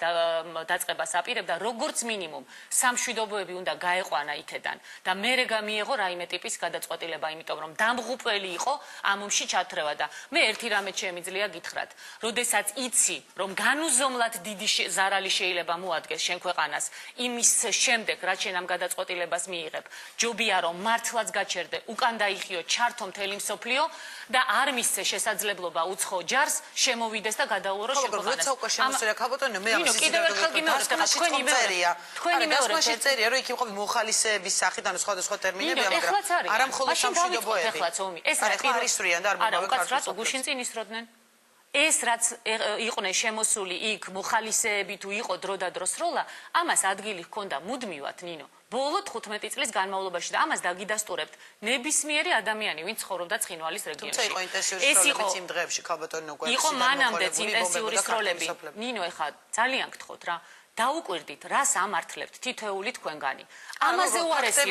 დაწყებას აპირებდა, როგორც მინიმუმ სამშვიდობოები უნდა გაეყვანა იქედან და მერე გამიეღო რაიმე ტიპის გადაწყვეტილება, იმიტომ რომ დამღუპველი იყო ამ ომში ჩათრევა და მე ერთი რამე შემიძლია გითხრათ, როდესაც იცი, რომ განუზომლად დიდი ზარალი შეიძლება მოადგეს შენ ქვეყანას, იმის შემდეგ, რაც შენ ამ გადაწყვეტილებას მიიღებ, ჯობია რომ მართლაც გაჩერდე, უკან დაიხიო, ჩართო მთელი მსოფლიო და არ მისცე შესაძლებლობა უცხო ჯარს შემოვიდეს და გადაუორო შეკვეთას. როცა უკვე შემოსულია ქალბატონო, მე ამის კიდევ ერთხელ გიმეორებ, თქვენი მეორეა. თქვენი მეორეა წერია, რომ იქ იყო მოხალისეების სახით, ანუ სხვადასხვა ტერმინებია, მაგრამ არა მხოლოდ სამშვიდობოები. ეს არის პირისტრიან და არ მომავე ქართულს გუშინ წინ ისროდნენ. ეს რაც იყვნენ შემოსული იქ მოხალისეები თუ იყო დრო და დრო სროლა, ამას ადგილი ჰქონდა მუდმივად ნინო. ბოლო 15 წლის განმავლობაში და ამას დაგიდასტურებთ ნებისმიერი ადამიანი, ვინც ცხოვრობდა ცხინვალის რეგიონში. თუმცა იყო ინტენსიური სროლები იმ დღეებში ქალბატონო უკვე იყო მანამდეც ინტენსიური სროლები. ნინო, ეხა ძალიან გთხოვთ რა. დაუკვირდით, რას ამართლებთ თითოეული თქვენგანი. ამაზე უარესი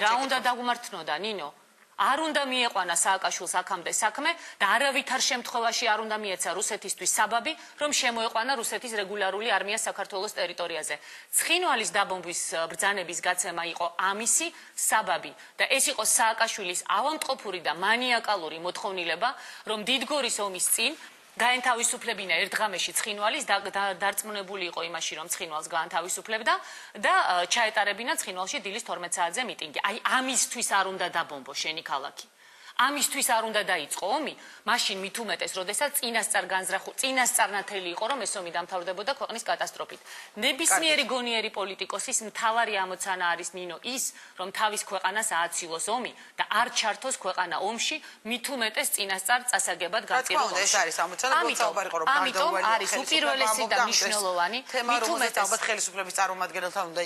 რა უნდა დაგმართნოდა ნინო. არ უნდა მიეყვანა სააკაშვილს აქამდე საქმე და არავითარ შემთხვევაში არ უნდა მიეცა რუსეთისთვის საბაბი, რომ შემოეყვანა რუსეთის რეგულარული არმია საქართველოს ტერიტორიაზე. ცხინვალის დაბომბვის ბრძანების გაცემა იყო ამისი საბაბი და ეს იყო სააკაშვილის ავადმყოფური და მანიაკალური მოთხოვნილება, რომ დიდგორის ომის წინ გაენთავისუფლებინა ერთ ღამეში ცხინვალის დარწმუნებული იყო იმაში რომ ცხინვალს გაანთავისუფლებდა და ჩაეტარებინა ცხინვალში დილის 12 საათზე მიტინგი. აი ამისთვის არ უნდა დაბომბო შენი ქალაქი. ამისთვის არ უნდა დაიწყო ომი, მაშინ მით უმეტეს, როდესაც წინასწარნათელი იყო, რომ ეს ომი დამთავრდებოდა ქვეყნის კატასტროფით. ნებისმიერი გონიერი პოლიტიკოსის მთავარი ამოცანა არის ნინო ის, რომ თავის ქვეყანას ააცილოს ომი და არ ჩართოს ქვეყანა ომში, მით უმეტეს წინასწარ წასაგებად გაწირულ ომში. ეს არის ამოცანა, ამიტომ არის უპირველესი და მნიშვნელოვანი, მით უმეტეს ალბათ ხელისუფლების წარმომადგენელთან უნდა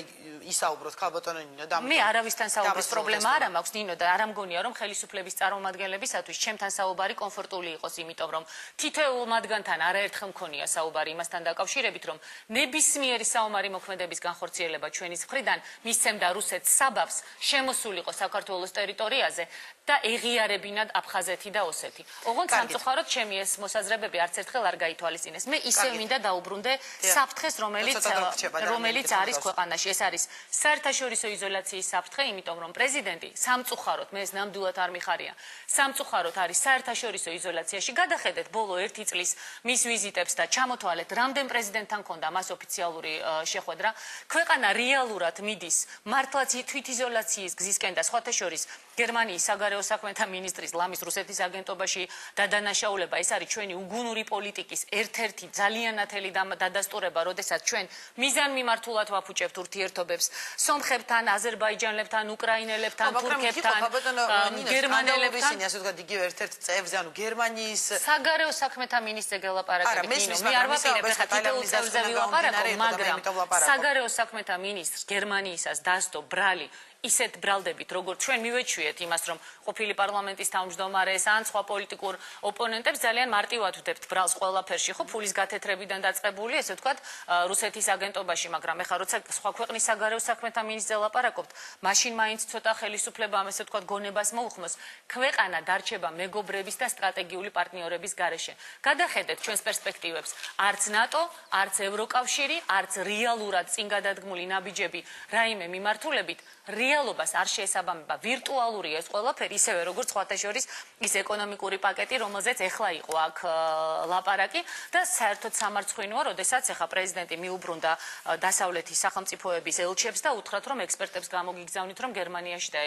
ისაუბროთ ქალბატონო ნინო და მე არავისთან საუბრის პრობლემა არ მაქვს ნინო და არ ამგონია რომ ხელისუფლების წარმომადგენლებისათვის ჩემთან საუბარი კომფორტული იყოს, იმიტომ რომ თითოეულ მათგანთან არაერთხელ მქონია საუბარი იმასთან დაკავშირებით, რომ ნებისმიერი საომარი მოქმედების განხორციელება ჩვენის მხრიდან მისცემდა რუსეთს საბაბს შემოსულიყო საქართველოს ტერიტორიაზე და ეღიარებინათ აფხაზეთი და ოსეთი. ოღონდ სამწუხაროდ ჩემი ეს მოსაზრებები არც ერთხელ არ გაითვალისწინეს. მე ისევ მინდა დაუბრუნდე საფრთხეს, რომელიც არის ქვეყანაში. ეს არის საერთაშორისო იზოლაციის საფრთხე, იმიტომ რომ პრეზიდენტი სამწუხაროდ, მე ეს ნამდვილად არ მიხარია, სამწუხაროდ არის საერთაშორისო იზოლაციაში. გადახედეთ ბოლო 1 წლის მის ვიზიტებს და ჩამოთვალეთ, რამდენ პრეზიდენტთან ჰქონდა მას ოფიციალური შეხვედრა. ქვეყანა რეალურად მიდის მართლაც თვითიზოლაციის გზისკენ და სხვათა შორის გერმანიის საგარეო საქმეთა მინისტრის ლამის რუსეთის აგენტობაში დადანაშაულება. ეს არის ჩვენი უგუნური პოლიტიკის ერთ-ერთი ძალიან ნათელი დადასტურება, როდესაც ჩვენ მიზანმიმართულად ვაფუჭებთ ურთიერთობებს სომხებთან, აზერბაიჯანელებთან, უკრაინელებთან, თურქებთან, გერმანელებთან. ასე ვთქვათ, იგივე ერთ-ერთ წევზე, ანუ გერმანიის საგარეო საქმეთა მინისტრზე გელაპარაკებით. მე არ ვაპირებ ხა თითოეულ წევზე ვილაპარაკო, მაგრამ საგარეო საქმეთა მინისტრს გერმანიისას დასდო ბრალი ისეთ ბრალდებით, როგორც ჩვენ მივეჩვიეთ იმას, რომ ყოფილი პარლამენტის თავმჯდომარეს ან სხვა პოლიტიკურ ოპონენტებს ძალიან მარტივად ვდებთ ბრალს ყველაფერში, ხო, ფულის გათეთრებიდან დაწყებული, ესე ვთქვათ, რუსეთის აგენტობაში, მაგრამ ეხლა როცა სხვა ქვეყნის საგარეო საქმეთა მინისტრზე ლაპარაკობთ, მაშინ მაინც ცოტა ხელისუფლებამ, ესე ვთქვათ, გონებას მოუხმოს, ქვეყანა დარჩება მეგობრების და სტრატეგიული პარტნიორების გარეშე. გადახედეთ ჩვენს პერსპექტივებს, არც ნატო, არც ევროკავშირი, არც რეალურად წინ გადადგმული ნაბიჯები რაიმე მიმართულებით რეალობას არ შეესაბამება. ვირტუალურია ეს ყველაფერი, ისევე როგორც სხვათა შორის ის ეკონომიკური პაკეტი, რომელზეც ეხლა იყო აქ ლაპარაკი და საერთოდ სამარცხვინოა, როდესაც ეხლა პრეზიდენტი მიუბრუნდა დასავლეთის სახელმწიფოების ელჩებს და უთხრათ, რომ ექსპერტებს გამოგიგზავნით, რომ გერმანიაში და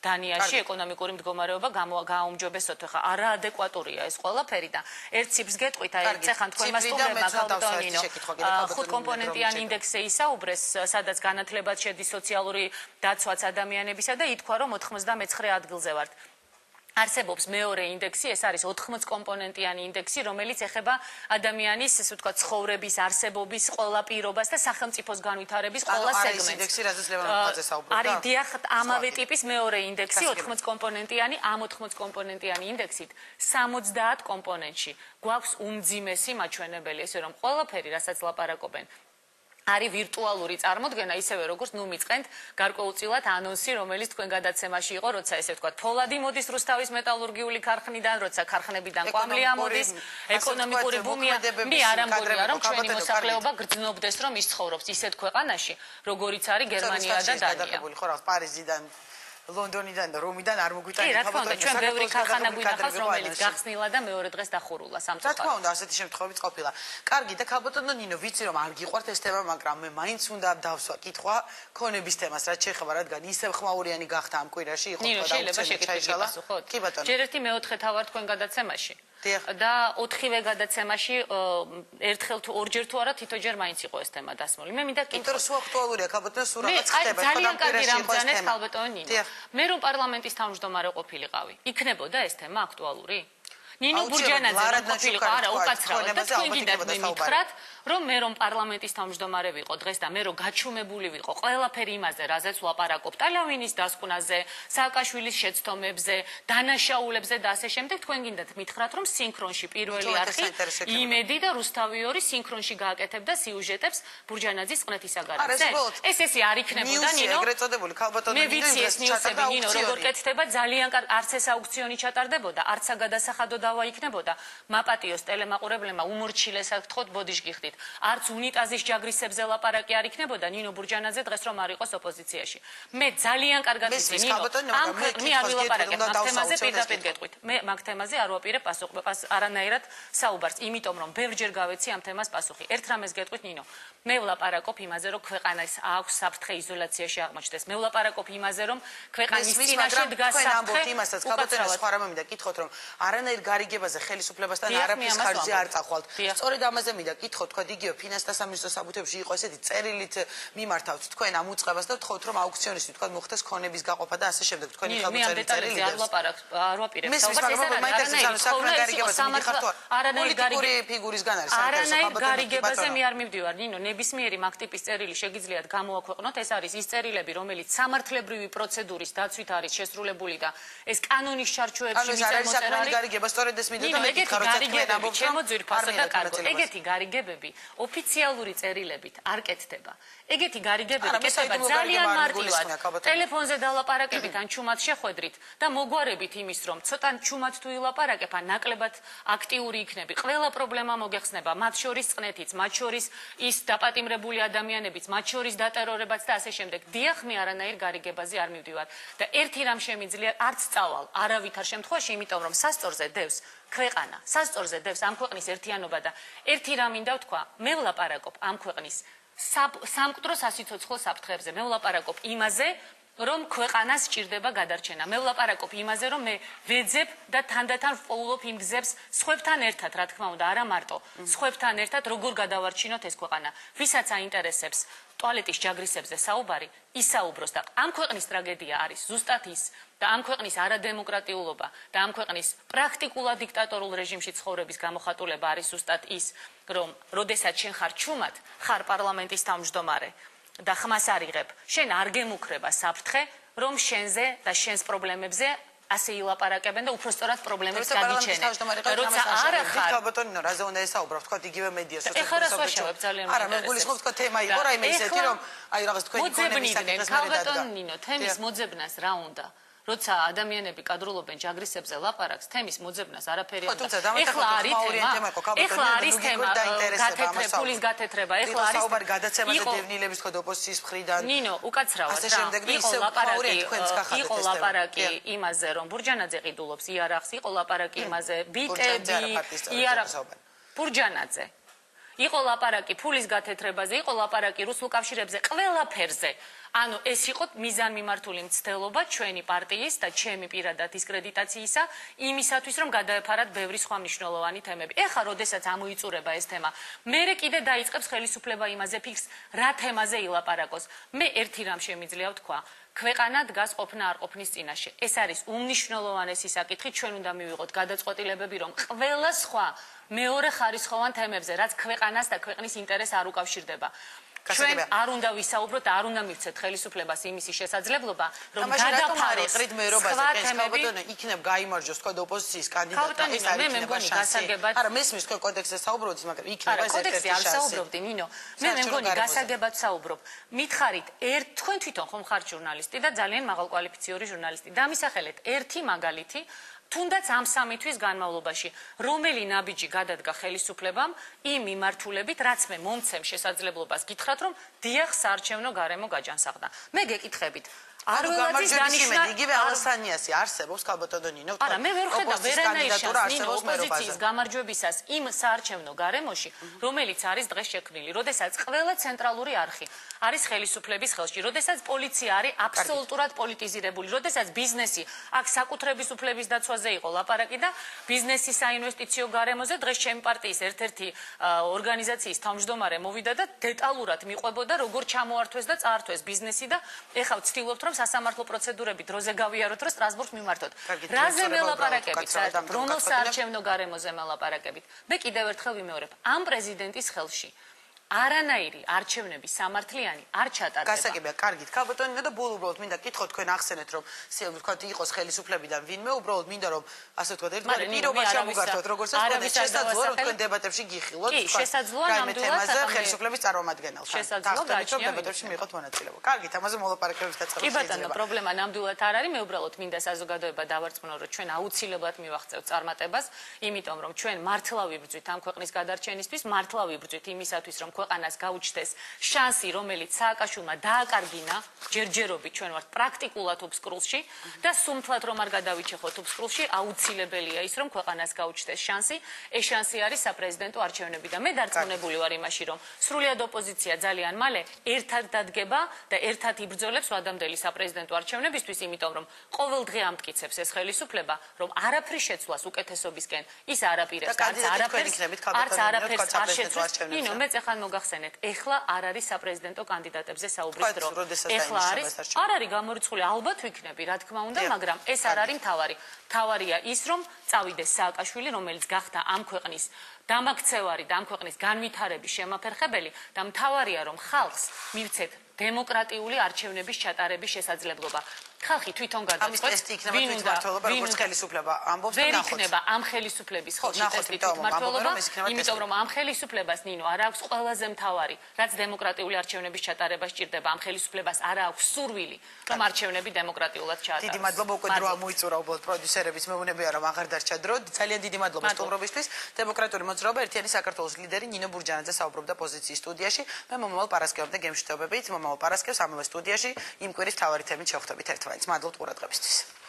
დანიაში ეკონომიკური მდგომარეობა გააუმჯობესოთ. ეხლა არაადეკვატურია ეს ყველაფერი და ერთ ციფრს გეტყვით, აი ეხლა თქვენმა სტუმრებმა ქალბატონინო 5 კომპონენტიანი ინდექსზე ისაუბრეს, სადაც განათლებად შედის სოციალური დაცვა ადამიანებისა და ითქვა, რომ 99 ადგილზე ვართ. არსებობს მეორე ინდექსი, ეს არის 80 კომპონენტიანი ინდექსი, რომელიც ეხება ადამიანის, ესე ვთქვათ, ცხოვრების, არსებობის ყველა პირობას და სახელმწიფოს განვითარების ყველა სეგმენტს. არის დიახ, ამავე ტიპის მეორე ინდექსი, 80 კომპონენტიანი, ამ 80 კომპონენტიანი ინდექსით 70 კომპონენტში გვაქვს უმძიმესი მაჩვენებელი, ესე რომ ყველაფერი, რასაც ლაპარაკობენ, არის ვირტუალური წარმოდგენა, ისევე როგორც ნუ მიწყენთ გარკვეულწილად ანონსი, რომელიც თქვენ გადაცემაში იყო, როცა ესე ვთქვათ, ფოლადი მოდის რუსთავის მეტალურგიული ქარხნიდან, როცა ქარხნებიდან კვამლი ამოდის, ეკონომიკური ბუმია. მე არ ამგონია, რომ ჩვენი მოსახლეობა გრძნობდეს, რომ ის ცხოვრობს ისეთ ქვეყანაში, როგორიც არის გერმანია და დანია. ხო, რა, პარიზიდან ლონდონიდან და რომიდან არ მოგვიტანეთ. კი, რა თქმა უნდა, ჩვენ ბევრი ქარხანა გვინახავს, რომელიც გახსნილა და მეორე დღეს დახურულა სამწუხაროდ. რა თქმა უნდა, ასეთი შემთხვევებიც ყოფილა. კარგი, და ქალბატონო ნინო, ვიცი რომ არ გიყვართ ეს თემა, მაგრამ მე მაინც უნდა დავსვა კითხვა ქონების თემას, რაც შეეხება, რადგან ისევ ხმაურიანი გახდა ამ კვირაში, იყო ნინო, შეიძლება შეკითხვით გიპასუხოთ? კი ბატონო. ჯერ ერთი მეოთხე თავარ თქვენ გადაცემაში. და 4-ვე გადაცემაში ერთხელ თუ ორჯერ თუ არა თითოჯერ მაინც იყო ეს თემა დასმული. მე მინდა კითხო. იმიტომ რომ სულ აქტუალურია, ქალბატონო, სულ რაღაც ხდება. ძალიან კარგი რამ ბრძანეთ ქალბატონო ნინო. მე რომ პარლამენტის თავმჯდომარე ყოფილიყავი, იქნებოდა ეს თემა აქტუალური? ნინო ბურჯანაძე რომ ყოფილიყო, არა, უკაცრავად და თქვენ გინდათ მე მითხრათ, რომ მე რომ პარლამენტის თავმჯდომარე ვიყო დღეს და მე რომ გაჩუმებული ვიყო ყველაფერი იმაზე, რაზეც ვლაპარაკობ, ტალავინის დასკვნაზე, სააკაშვილის შეცდომებზე, დანაშაულებზე და ასე შემდეგ, თქვენ გინდათ მითხრათ, რომ სინქრონში პირველი არხი იმედი და რუსთავი 2 სინქრონში გააკეთებდა სიუჟეტებს ბურჯანაძის ყნეთისაგარზე. ეს არ იქნებოდა ნინო. ეგრეთ წოდებული ქალბატონო ნინო. მე ვიცი ეს ნიუსები ნინო, როგორ კეთდება, ძალიან კარგი, არც ეს აუქციონი ჩატარდებოდა, არც საგადასახადო დავა იქნებოდა, მაპატიოს ტელემაყურებლებმა უმორჩილესად გთხოვთ ბოდიშ გიხდით. არც უნიტაზის ჯაგრისებზე ლაპარაკი არ იქნებოდა ნინო ბურჯანაძე დღეს რომ არ იყოს ოპოზიციაში. მე ძალიან კარგად ვიცი ნინო, ამ ქვეყნი არ ვილაპარაკებ მაგ თემაზე პირდაპირ გეტყვით. მე მაგ თემაზე არ ვაპირებ არანაირად საუბარს, იმიტომ რომ ბევრჯერ გავეცი ამ თემას პასუხი. ერთ რამეს გეტყვით ნინო, მე ვლაპარაკობ იმაზე, რომ ქვეყანას აქვს საფრთხე იზოლაციაში აღმოჩნდეს. მე ვლაპარაკობ იმაზე, რომ ქვეყანის წინაშე დგას საფრთხე. იმასაც ხალხოთენს სხვა რამე მინდა კითხოთ, რომ არანაირ გარიგებაზე ხელისუფლებასთან არაფრის ხარჯზე არ წახვალთ. სწორედ ამაზე მინდა კითხოთ, თქვა იგივე ფინანსთა სამინისტროს საბუთებში იყო ესეთი წერილით მიმართავთ თქვენ ამ უწყებას და თხოვთ რომ აუქციონისტი თქვა მოხდეს ქონების გაყოფა და ასე შემდეგ. თქვენი ხელმოწერილი წერილი არ ვაპირებ საუბარს ფიგურისგან არის არანაირ გარიგებაზე მე არ მივდივარ ნინო ნებისმიერი მაგ ტიპის წერილი შეგიძლიათ გამოაქვეყნოთ ეს არის ის წერილები რომელიც სამართლებრივი პროცედურის დაცვით არის შესრულებული და ეს კანონის ჩარჩოებში მიწელმოწერილი გარიგება სწორედ ეს მინდა და მე ეგეთი გარიგებები ჩემო ძვირფასო და კარგო ეგეთი გარიგებები ოფიციალური წერილებით არ კეთდება ეგეთი გარიგებები კეთდება ძალიან მარტივად ტელეფონზე დალაპარაკებით ან ჩუმად შეხვედრით და მოგვარებით იმის რომ ცოტა ჩუმად თუ ილაპარაკებ ან ნაკლებად აქტიური იქნები ყველა პრობლემა მოგეხსნება მათ შორის წყნეთიც მათ შორის ის დაპატიმრებული ადამიანებიც მათ შორის დატერორებაც და ასე შემდეგ დიახ მე არანაირ გარიგებაზე არ მივდივარ და ერთი რამ შემიძლია არც წავალ არავითარ შემთხვევაში იმიტომ რომ სასწორზე დევს ქვეყანა სასწორზე დევს ამ ქვეყნის ერთიანობა და ერთი რამ მინდა ვთქვა მე ვლაპარაკობ ამ ქვეყნის სამკვდრო სასიცოცხლო საფრთხეებზე მე ვლაპარაკობ იმაზე რომ ქვეყანას სჭირდება გადარჩენა. მე ვლაპარაკობ იმაზე, რომ მე ვეძებ და თანდათან ვპოულობ იმ გზებს სხვებთან ერთად, რა თქმა უნდა, არა მარტო, სხვებთან ერთად როგორ გადავარჩინოთ ეს ქვეყანა. ვისაც აინტერესებს ტუალეტის ჯაგრისებზე საუბარი, ისაუბროს და ამ ქვეყნის ტრაგედია არის ზუსტად ის და ამ ქვეყნის არადემოკრატიულობა და ამ ქვეყნის პრაქტიკულად დიქტატორულ რეჟიმში ცხოვრების გამოხატულება არის ზუსტად ის, რომ როდესაც შენ ხარ ჩუმად, ხარ პარლამენტის თავმჯდომარე და ხმას არიღებ, შენ არ გემუქრება საფრთხე, რომ შენზე და შენს პრობლემებზე ასე ილაპარაკებენ და უფრო სწორად პრობლემებს გაგიჩენენ. როცა არა ხარ, ქალბატონო, რაზე უნდა ესაუბროთ, თქვა იგივე მედია სოციალურ ძალიან არა, მე გულისხმობ თქვა თემა იყო რაიმე ისეთი, რომ აი რაღაც თქვენი კონების საკითხს ქალბატონო, თემის მოძებნას რა უნდა? როცა ადამიანები კადრულობენ ჯაგრისებზე ლაპარაკს, თემის მოძებნას არაფერი არ უნდა. ეხლა არის თემა, გათეთრება, ფულის გათეთრება, ეხლა არის საუბარი გადაცემაზე დევნილების თქო ოპოზიციის მხრიდან. ნინო, უკაცრავად იყო ლაპარაკი იმაზე, რომ ბურჯანაძე ყიდულობს იარაღს, იყო ლაპარაკი იმაზე, ბიტები, იარაღს. ბურჯანაძე. იყო ლაპარაკი ფულის გათეთრებაზე, იყო ლაპარაკი რუსულ კავშირებზე, ყველაფერზე. ანუ ეს იყო მიზანმიმართული მცდელობა ჩვენი პარტიის და ჩემი პირადად დისკრედიტაციისა იმისათვის რომ გადაეფარათ ბევრი სხვა მნიშვნელოვანი თემები. ეხლა როდესაც ამოიწურება ეს თემა, მერე კიდე დაიწყებს ხელისუფლება იმაზე ფიქს, რა თემაზე ილაპარაკოს. მე ერთი რამ შემიძლია ვთქვა, ქვეყანა დგას ყოფნა არ ყოფნის წინაშე. ეს არის უმნიშვნელოვანესი საკითხი, ჩვენ უნდა მივიღოთ გადაწყვეტილებები, რომ ყველა სხვა მეორე ხარისხოვან თემებზე, რაც ქვეყანას და ქვეყნის ინტერესს არ უკავშირდება. ჩვენ არ უნდა ვისაუბროთ, არ უნდა მივცეთ ხელისუფლებას იმისი შესაძლებლობა, რომ გადაფაროს სხვა თემები, იქნებ გაიმარჯოს თქვა ოპოზიციის კანდიდატი, ეს არის მე მგონი გასაგებად. არა, მესმის თქვენ კოდექსზე საუბრობთ, მაგრამ იქნება ეს ერთ-ერთი არ საუბრობდი, ნინო. მე მგონი გასაგებად საუბრობ. მითხარით, თქვენ თვითონ ხომ ხართ ჟურნალისტი და ძალიან მაღალკვალიფიციური ჟურნალისტი. დამისახელეთ ერთი მაგალითი თუნდაც ამ 3 თვის განმავლობაში, რომელი ნაბიჯი გადადგა ხელისუფლებამ იმ მიმართულებით, რაც მე მომცემ შესაძლებლობას გითხრათ, რომ დიახ საარჩევნო გარემო გაჯანსაღდა. მე გეკითხებით არ ველაძის დანიშნა იგივე ალასანიასი არსებობს ქალბატონო ნინო. არა, მე ვერ ხედავ ვერანაირ შანსს ნინო ოპოზიციის გამარჯვებისას იმ საარჩევნო გარემოში, რომელიც არის დღეს შექმნილი, როდესაც ყველა ცენტრალური არხი არის ხელისუფლების ხელში, როდესაც პოლიცია არის აბსოლუტურად პოლიტიზირებული, როდესაც ბიზნესი აქ საკუთრების უფლების დაცვაზე იყო ლაპარაკი და ბიზნესის საინვესტიციო გარემოზე დღეს ჩემი პარტიის ერთ-ერთი ორგანიზაციის თავმჯდომარე მოვიდა და დეტალურად მიყვებოდა როგორ ჩამოართვეს და წაართვეს ბიზნესი და ეხლა ვცდილობთ რომ სასამართლო პროცედურები დროზე გავიაროთ, რომ სტრასბურგს მიმართოთ. რაზე მელაპარაკებით, რომელ საარჩევნო გარემოზე მელაპარაკებით. მე კიდევ ერთხელ ვიმეორებ, ამ პრეზიდენტის ხელში არანაირი არჩევნების სამართლიანი არ ჩატარდება. გასაგებია, კარგით. ქალბატონინა და ბულ უბრალოდ მინდა კითხოთ თქვენ ახსენეთ რომ ვთქვათ იყოს ხელისუფლებიდან ვინმე უბრალოდ მინდა რომ ასე ვთქვათ ერთგვარი პირობაში ამოგართოთ როგორც ეს შესაძლოა რომ თქვენ დებატებში გიხილოთ კი, შესაძლოა ნამდვილად ხელისუფლების წარმომადგენელთან. შესაძლოა დებატებში მიიღოთ მონაწილეობა. კარგით, ამაზე მოლაპარაკებების დაწყება შეიძლება. კი ბატონო, პრობლემა ნამდვილად არ არის. მე უბრალოდ მინდა საზოგადოება დავარწმუნო, რომ ჩვენ აუცილებლად მივახცევთ წარმატებას, იმიტომ რომ ჩვენ მართლა ვიბრძვით ამ ქვეყნის გადარჩენისთვის, მართლა ვიბრძვით იმისათვის, რომ ქვეყანას გაუჩნდეს შანსი, რომელიც სააკაშვილმა დააკარგინა ჯერჯერობით ჩვენ ვართ პრაქტიკულად უბსკრულში და სუმთლად რომ არ გადავიჩეხოთ უბსკრულში, აუცილებელია ის, რომ ქვეყანას გაუჩნდეს შანსი. ეს შანსი არის საპრეზიდენტო არჩევნები და მე დარწმუნებული ვარ იმაში, რომ სრულიად ოპოზიცია ძალიან მალე ერთად დადგება და ერთად იბრძოლებს ვადამდელი საპრეზიდენტო არჩევნებისთვის, იმიტომ რომ ყოველდღე ამტკიცებს ეს ხელისუფლება, რომ არაფრის შეცვლას უკეთესობისკენ ის არ აპირებს, არც არაფერს არ შეცვლის. ნინო, მე წეხან მოგახსენეთ, ეხლა არ არის საპრეზიდენტო კანდიდატებზე საუბრის დრო. ეხლა არ არის გამორიცხული, ალბათ ვიქნები, რა თქმა უნდა, მაგრამ ეს არ არის მთავარი. მთავარია ის, რომ წავიდეს სააკაშვილი, რომელიც გახდა ამ ქვეყნის დამაქცევარი და ამ ქვეყნის განვითარების შემაფერხებელი და მთავარია, რომ ხალხს მივცეთ დემოკრატიული არჩევნების ჩატარების შესაძლებლობა. ხალხი თვითონ გადაწყვეტს, ვინ უნდა როგორც ხელისუფლება ამბობს და ნახოთ. ვერ იქნება ამ ხელისუფლების ხელში ტესტი თვითმმართველობა, იმიტომ რომ ამ ხელისუფლებას ნინო არ აქვს ყველაზე მთავარი, რაც დემოკრატიული არჩევნების ჩატარება სჭირდება. ამ ხელისუფლებას არ აქვს სურვილი, რომ არჩევნები დემოკრატიულად ჩაატაროს. დიდი მადლობა, უკვე დრო ამოიწურა უბრალოდ პროდიუსერების, მეუბნებია რომ აღარ დარჩა დრო. ძალიან დიდი მადლობა სტუმრობისთვის. დემოკრატიული მოძრაობა ერთიანი საქართველოს ლიდერი ნინო ბურჯანაძე საუბრობდა პოზიციის სტუდიაში. მე მომავალ პარასკევამდე გემშვიდობებით, მომავალ პარასკევს ამავე სტუდიაში იმ კვირის მთავარი თემით შევხვდებით ერთმანეთს. მადლობთ ყურადღებისთვის.